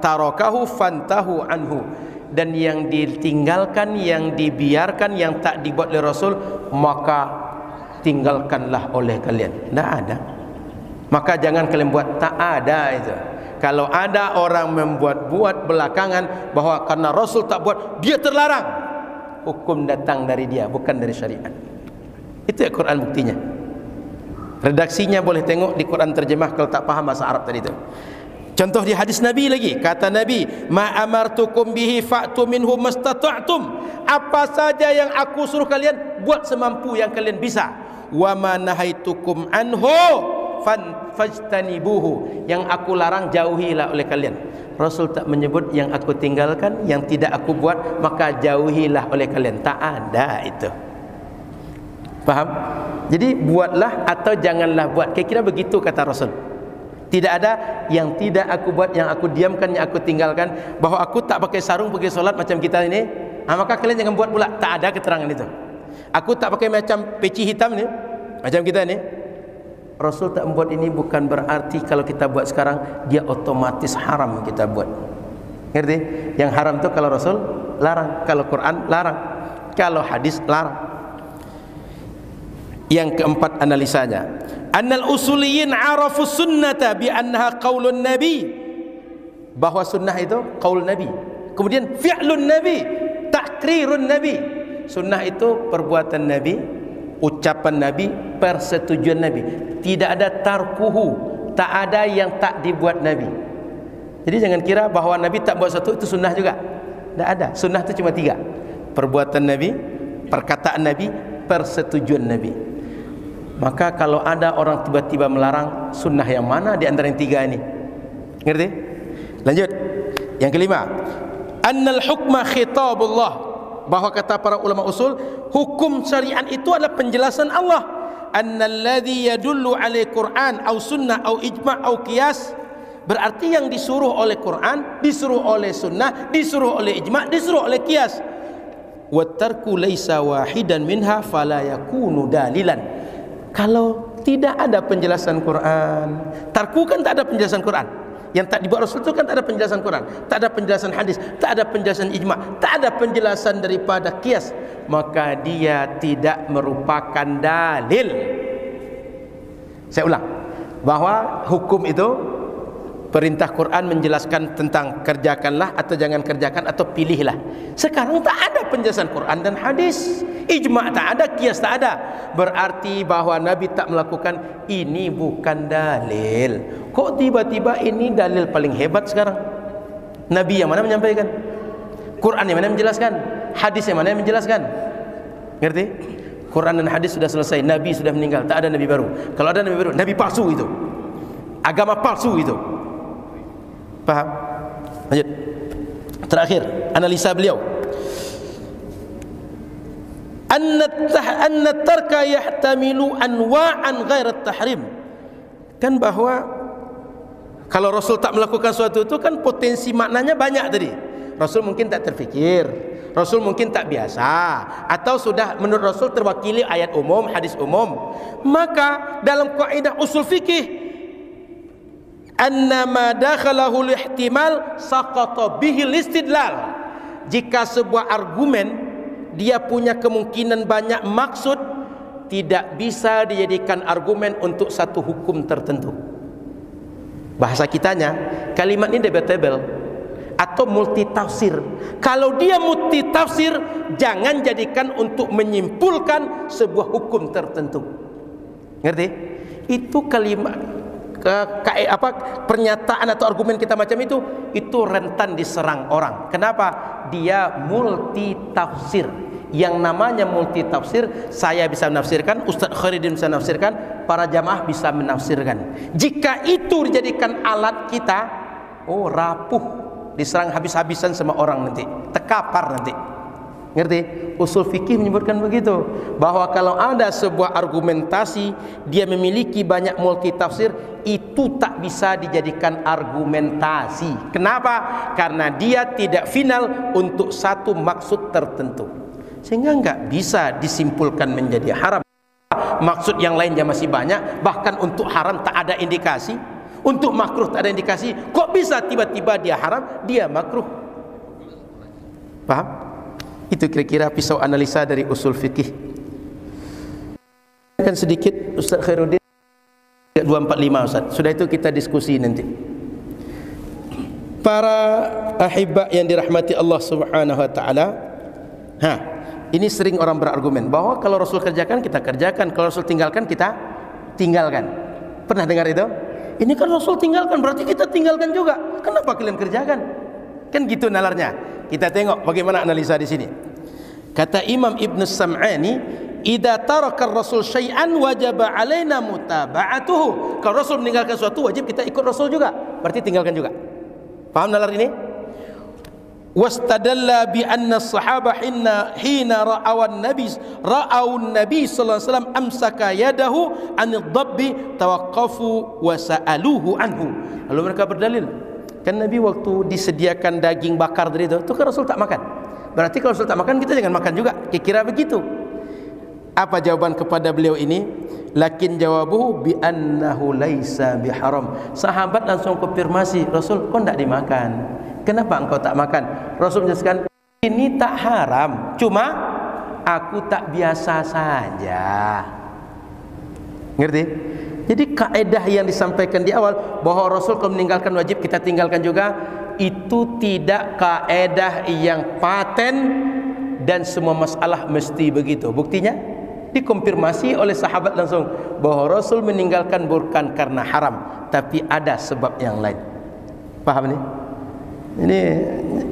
tarakahu fantahu anhu. Dan yang ditinggalkan, yang dibiarkan, yang tak dibuat oleh Rasul, maka tinggalkanlah oleh kalian. Tak ada. Maka jangan kalian buat, tak ada itu. Kalau ada orang membuat-buat belakangan bahwa karena Rasul tak buat, dia terlarang, hukum datang dari dia, bukan dari syariat. Itu ya Quran buktinya. Redaksinya boleh tengok di Quran terjemah kalau tak paham bahasa Arab tadi itu. Contoh di hadis Nabi lagi, kata Nabi, ma amartukum bihi fa'tu minhu mastata'tum. Apa saja yang aku suruh kalian, buat semampu yang kalian bisa. Wa ma nahaitukum anhu fajtanibuhu. Yang aku larang, jauhilah oleh kalian. Rasul tak menyebut yang aku tinggalkan, yang tidak aku buat maka jauhilah oleh kalian. Tak ada itu. Faham? Jadi buatlah atau janganlah buat. Kira-kira begitu kata Rasul. Tidak ada yang tidak aku buat, yang aku diamkan, yang aku tinggalkan. Bahwa aku tak pakai sarung pergi solat macam kita ini, maka kalian jangan buat pula. Tak ada keterangan itu. Aku tak pakai macam peci hitam ni, macam kita ni. Rasul tak membuat ini bukan berarti kalau kita buat sekarang dia otomatis haram kita buat. Ngerti? Yang haram tu kalau Rasul larang, kalau Quran larang, kalau hadis larang. Yang keempat analisanya, annal usuliyin arafu sunnata bi annaha qaulun nabi, bahwa sunnah itu qaul nabi, kemudian fi'lun nabi, takrirun nabi. Sunnah itu perbuatan nabi, ucapan nabi, persetujuan nabi. Tidak ada tarkuhu, tak ada yang tak dibuat nabi. Jadi jangan kira bahwa nabi tak buat satu itu sunnah juga. Tidak ada. Sunnah itu cuma 3. Perbuatan nabi, perkataan nabi, persetujuan nabi. Maka kalau ada orang tiba-tiba melarang, sunnah yang mana di antara yang 3 ini? Ngerti? Lanjut. Yang kelima, annal hukma khitabullah, bahwa kata para ulama usul, hukum syariat itu adalah penjelasan Allah. Annalladzi yadullu alaihi Qur'an au sunnah au ijma' au qiyas, berarti yang disuruh oleh Quran, disuruh oleh sunnah, disuruh oleh ijma', disuruh oleh qiyas. Wa tarku laisa wahidan minha fala yakunu dalilan. Kalau tidak ada penjelasan Quran, tarku kan tak ada penjelasan Quran. Yang tak dibuat Rasul itu kan tak ada penjelasan Quran, tak ada penjelasan hadis, tak ada penjelasan ijma', tak ada penjelasan daripada qiyas, maka dia tidak merupakan dalil. Saya ulang, bahwa hukum itu perintah Quran menjelaskan tentang kerjakanlah atau jangan kerjakan atau pilihlah. Sekarang tak ada penjelasan Quran dan hadis, ijma' tak ada, qiyas tak ada. Berarti bahwa Nabi tak melakukan, ini bukan dalil. Kok tiba-tiba ini dalil paling hebat sekarang? Nabi yang mana menyampaikan? Quran yang mana menjelaskan? Hadis yang mana yang menjelaskan? Ngerti? Quran dan hadis sudah selesai, Nabi sudah meninggal, tak ada Nabi baru. Kalau ada Nabi baru, Nabi palsu itu, agama palsu itu. Paham? Lanjut. Terakhir, analisa beliau. Anna tarka yahtamilu anwa'an ghairat tahrim. Kan bahwa kalau Rasul tak melakukan sesuatu itu kan potensi maknanya banyak tadi. Rasul mungkin tak terfikir, Rasul mungkin tak biasa, atau sudah menurut Rasul terwakili ayat umum, hadis umum. Maka dalam kaidah usul fikih, anna ma dakhalahu al-ihtimal saqata bihi al-istidlal. Jika sebuah argumen dia punya kemungkinan banyak maksud, tidak bisa dijadikan argumen untuk satu hukum tertentu. Bahasa kitanya, kalimat ini debatable atau multitafsir. Kalau dia multitafsir, jangan jadikan untuk menyimpulkan sebuah hukum tertentu. Ngerti? Itu kalimat pernyataan atau argumen kita macam itu rentan diserang orang. Kenapa? Dia multitafsir. Yang namanya multitafsir, saya bisa menafsirkan, Ustaz Khairuddin bisa menafsirkan, para jamaah bisa menafsirkan. Jika itu dijadikan alat kita, oh rapuh, diserang habis-habisan sama orang nanti, terkapar nanti. Ngerti? Usul fikih menyebutkan begitu, bahwa kalau ada sebuah argumentasi dia memiliki banyak multitafsir, itu tak bisa dijadikan argumentasi. Kenapa? Karena dia tidak final untuk satu maksud tertentu, sehingga enggak bisa disimpulkan menjadi haram. Maksud yang lainnya masih banyak, bahkan untuk haram tak ada indikasi, untuk makruh tak ada indikasi. Kok bisa tiba-tiba dia haram, dia makruh? Paham? Itu kira-kira pisau analisa dari usul fikih. Kan sedikit Ustaz Khairuddin 245 Ustaz. Sudah itu kita diskusi nanti. Para ahibba yang dirahmati Allah Subhanahu wa taala. Ini sering orang berargumen bahwa kalau Rasul kerjakan kita kerjakan, kalau Rasul tinggalkan kita tinggalkan. Pernah dengar itu? Ini kan Rasul tinggalkan, berarti kita tinggalkan juga. Kenapa kalian kerjakan? Kan gitu nalarnya. Kita tengok bagaimana analisa di sini. Kata Imam Ibn Sam'ani, "Idza taraka Rasul syai'an wajaba alaina mutaba'atuhu." Kalau Rasul meninggalkan sesuatu, wajib kita ikut Rasul juga. Berarti tinggalkan juga. Paham nalar ini? Wastadalla bi anna as-sahaba hina ra'awan nabi sallallahu alaihi wasallam amsaka yadahu anid dabbi tawaqqafu wa sa'aluhu anhu. Lalu mereka berdalil, kan Nabi waktu disediakan daging bakar tadi itu kan Rasul tak makan. Berarti kalau Rasul tak makan, kita jangan makan juga. Kira begitu. Apa jawaban kepada beliau ini? Lakin jawabuhu bi annahu laisa biharam. Sahabat langsung konfirmasi, Rasul kok tidak dimakan? Kenapa engkau tak makan? Rasul menjelaskan, ini tak haram, cuma aku tak biasa saja. Ngerti? Jadi kaedah yang disampaikan di awal bahwa Rasul kalau meninggalkan wajib kita tinggalkan juga, itu tidak kaedah yang paten dan semua masalah mesti begitu. Buktinya dikonfirmasi oleh sahabat langsung bahwa Rasul meninggalkan bukan karena haram, tapi ada sebab yang lain. Paham ni? Ini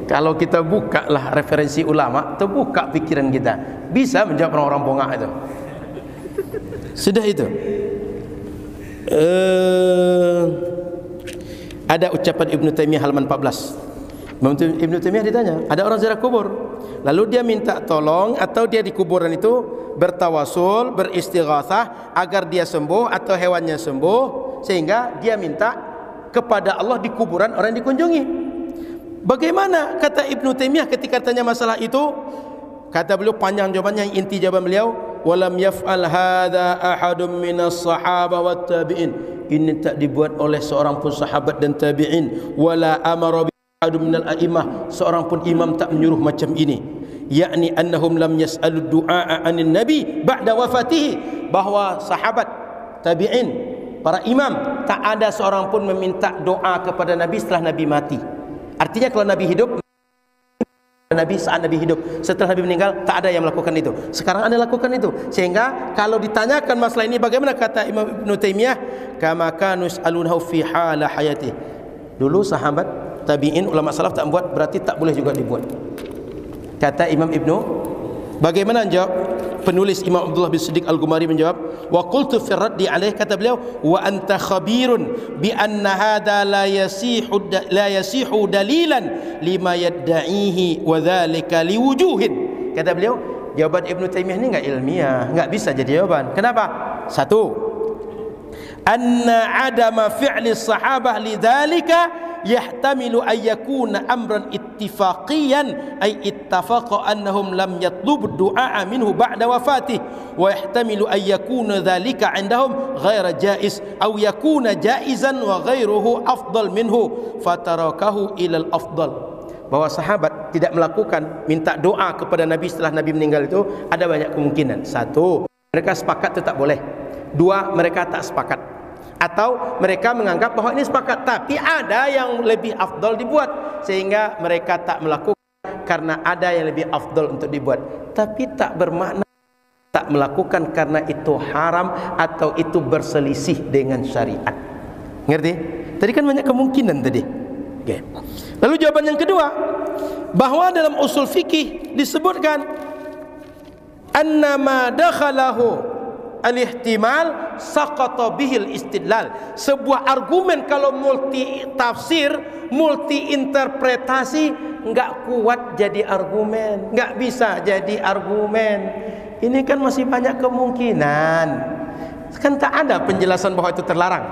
kalau kita buka lah referensi ulama, terbuka pikiran kita, bisa menjawab orang-orang bongak itu. Sudah itu. Ada ucapan Ibnu Taimiyah halaman 14. Ibnu Taimiyah ditanya, ada orang ziarah kubur, lalu dia minta tolong atau dia di kuburan itu bertawasul, beristighatsah agar dia sembuh atau hewannya sembuh, sehingga dia minta kepada Allah di kuburan orang yang dikunjungi. Bagaimana kata Ibnu Taimiyah ketika tanya masalah itu? Kata beliau panjang jawabannya, yang inti jawaban beliau, walam yaf'al hadza ahadun minas sahaba wat tabi'in. Ini tak dibuat oleh seorang pun sahabat dan tabi'in. Wala amara bi ahadun minal a'immah, seorang pun imam tak menyuruh macam ini. Yakni annahum lam yas'alu du'a 'anil nabi ba'da wafatihi, bahwa sahabat, tabi'in, para imam tak ada seorang pun meminta doa kepada Nabi setelah Nabi mati. Artinya kalau Nabi hidup, Nabi saat Nabi hidup, setelah Nabi meninggal tak ada yang melakukan itu. Sekarang Anda lakukan itu. Sehingga kalau ditanyakan masalah ini, bagaimana kata Imam Ibnu Taimiyah, kama kanu yas'alunahu fi hala hayati. Dulu sahabat, tabi'in, ulama salaf tak membuat, berarti tak boleh juga dibuat. Kata Imam Ibnu, bagaimana jawab penulis Imam Abdullah bin Siddiq Al-Gumari menjawab, wa qultu fi raddi alaih, kata beliau, wa anta khabirun bi anna hadha la yasihu dalilan lima yadda'ihi wa dhalika liwujuhin. Kata beliau, jawaban Ibnu Taimiyah ini enggak ilmiah, enggak bisa jadi jawaban. Kenapa? Satu, anna adama fi'li sahabah lidhalika yahtamilu an yakuna amran ittifaqiyan, ay ittafaqa annahum lam yatlubu du'a minhu ba'da wafatih, wa yahtamilu an yakuna dhalika 'indahum ghaira jaiz aw yakuna jaizan wa ghairuhu afdal minhu fatarakahu ila al-afdal. Bahwa sahabat tidak melakukan minta doa kepada Nabi setelah Nabi meninggal itu ada banyak kemungkinan. Satu, mereka sepakat tetap boleh. Dua, mereka tak sepakat, atau mereka menganggap bahwa ini sepakat tapi ada yang lebih afdal dibuat, sehingga mereka tak melakukan karena ada yang lebih afdal untuk dibuat. Tapi tak bermakna tak melakukan karena itu haram atau itu berselisih dengan syariat. Ngerti? Tadi kan banyak kemungkinan tadi. Okay. Lalu jawaban yang kedua, bahwa dalam usul fikih disebutkan annama dakhalahu al-ihtimal saqata bihil istidlal. Sebuah argumen kalau multi tafsir, multi interpretasi, enggak kuat jadi argumen, enggak bisa jadi argumen. Ini kan masih banyak kemungkinan. Kan tak ada penjelasan bahwa itu terlarang.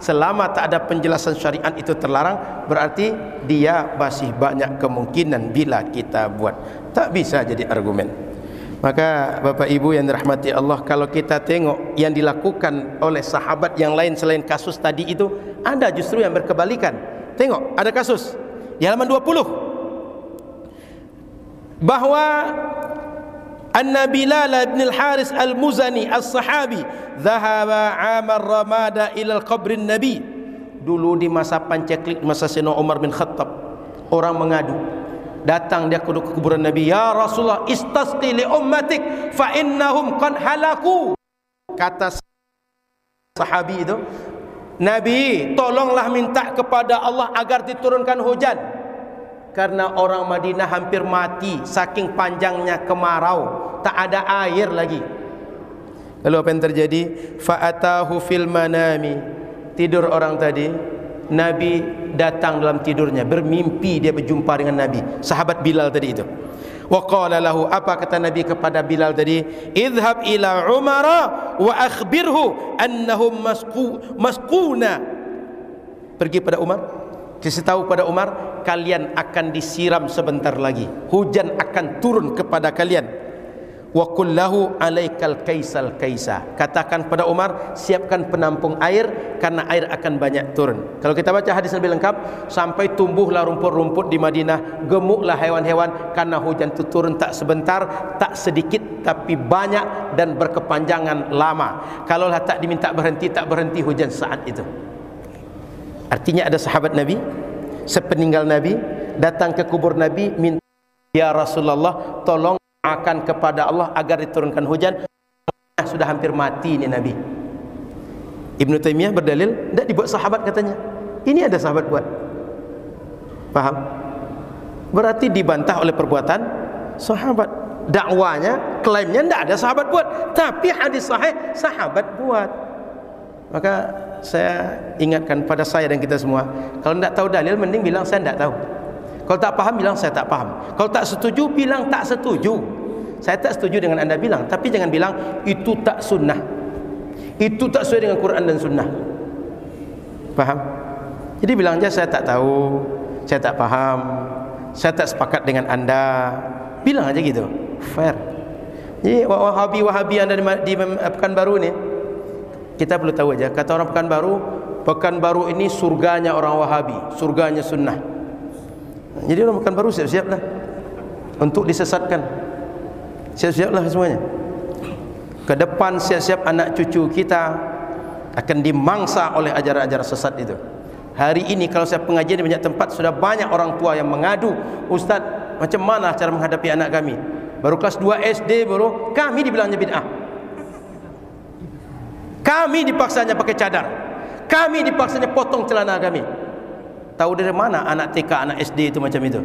Selama tak ada penjelasan syariat itu terlarang, berarti dia masih banyak kemungkinan bila kita buat. Tak bisa jadi argumen. Maka Bapak Ibu yang dirahmati Allah, kalau kita tengok yang dilakukan oleh sahabat yang lain selain kasus tadi itu, ada justru yang berkebalikan. Tengok, ada kasus di halaman 20 bahwa Anna Bilal bin al-Haris al-Muzani as-sahabi dhahaba 'amal ramada ila al-qabrin nabi. Dulu di masa pancaklik, masa Sayyidina Umar bin Khattab, orang mengadu, datang dia ke kuburan Nabi, ya Rasulullah, istasqi li ummatik fa innahum qad halaku. Kata sahabi itu, Nabi, tolonglah minta kepada Allah agar diturunkan hujan, karena orang Madinah hampir mati saking panjangnya kemarau, tak ada air lagi. Lalu apa yang terjadi? Fa'atahu fil manami, tidur orang tadi, Nabi datang dalam tidurnya, bermimpi dia berjumpa dengan Nabi. Sahabat Bilal tadi itu. Wa qala lahu, apa kata Nabi kepada Bilal tadi? Idhhab ila Umar wa akhbirhu annahum masquna. Pergi pada Umar, kasih tahu pada Umar, kalian akan disiram sebentar lagi. Hujan akan turun kepada kalian. Wa qul lahu alaikal kaisal kaisa. Katakan pada Umar, siapkan penampung air karena air akan banyak turun. Kalau kita baca hadis lebih lengkap, sampai tumbuhlah rumput-rumput di Madinah, gemuklah hewan-hewan karena hujan itu turun tak sebentar, tak sedikit, tapi banyak dan berkepanjangan lama. Kalaulah tak diminta berhenti, tak berhenti hujan saat itu. Artinya ada sahabat Nabi sepeninggal Nabi datang ke kubur Nabi, minta, ya Rasulullah, tolong akan kepada Allah agar diturunkan hujan. Sudah hampir mati ini Nabi. Ibnu Taimiyah berdalil, tidak dibuat sahabat katanya. Ini ada sahabat buat. Paham? Berarti dibantah oleh perbuatan sahabat. Dakwanya, klaimnya tidak ada sahabat buat, tapi hadis sahih sahabat buat. Maka saya ingatkan pada saya dan kita semua, kalau tidak tahu dalil mending bilang saya tidak tahu. Kalau tak paham bilang saya tak paham. Kalau tak setuju bilang tak setuju. Saya tak setuju dengan anda bilang, tapi jangan bilang itu tak sunnah, itu tak sesuai dengan Quran dan sunnah. Paham? Jadi bilang aja saya tak tahu, saya tak paham, saya tak sepakat dengan anda. Bilang aja gitu, fair. Jadi Wahabi anda di Pekanbaru ni, kita perlu tahu aja, kata orang Pekanbaru ini surganya orang Wahabi, surganya sunnah. Jadi orang Pekanbaru siap-siaplah untuk disesatkan. Siap-siaplah semuanya. Ke depan siap-siap anak cucu kita akan dimangsa oleh ajaran-ajaran sesat itu. Hari ini kalau saya pengajian di banyak tempat, sudah banyak orang tua yang mengadu, Ustaz, macam mana cara menghadapi anak kami? Baru kelas 2 SD baru kami dibilangnya bid'ah. Kami dipaksanya pakai cadar. Kami dipaksanya potong celana kami. Tahu dari mana anak TK, anak SD itu macam itu?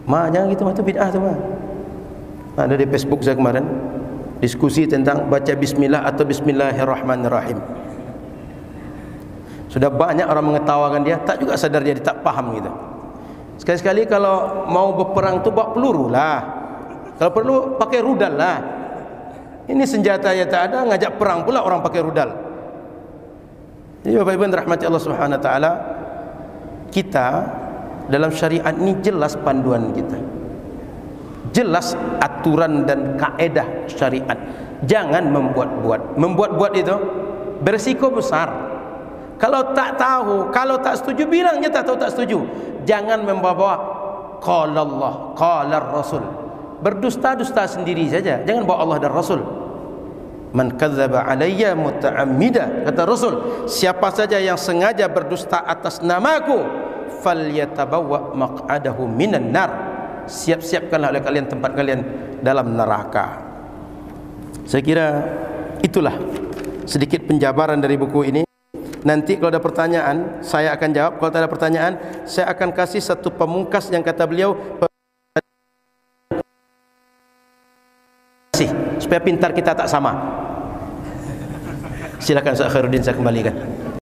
Jangan gitu, itu bid'ah tu mah. Ada di Facebook saya kemarin diskusi tentang baca bismillah atau bismillahirrahmanirrahim. Sudah banyak orang mengetawakan dia, tak juga sadar dia tak paham gitu. Sekali-sekali kalau mau berperang tu bawa peluru lah. Kalau perlu pakai rudal lah. Ini senjata yang tak ada, ngajak perang pula orang pakai rudal. Jadi Bapak Ibu rahmati Allah Subhanahu wa taala, kita dalam syariat ini jelas panduan kita, jelas aturan dan kaedah syariat. Jangan membuat-buat itu berisiko besar. Kalau tak tahu, kalau tak setuju, bilangnya tak tahu, tak setuju. Jangan membawa qala Allah, qala Rasul. Berdusta-dusta sendiri saja, jangan bawa Allah dan Rasul. Man kadzdzaba alayya muta'ammida, kata Rasul, siapa saja yang sengaja berdusta atas namaku, falyatabawwa maq'adahu minan nar. Siap-siapkanlah oleh kalian tempat kalian dalam neraka. Saya kira itulah sedikit penjabaran dari buku ini. Nanti kalau ada pertanyaan saya akan jawab. Kalau tak ada pertanyaan, saya akan kasih satu pemungkas yang kata beliau supaya pintar kita tak sama. Silakan Ustaz Khairuddin, saya kembalikan.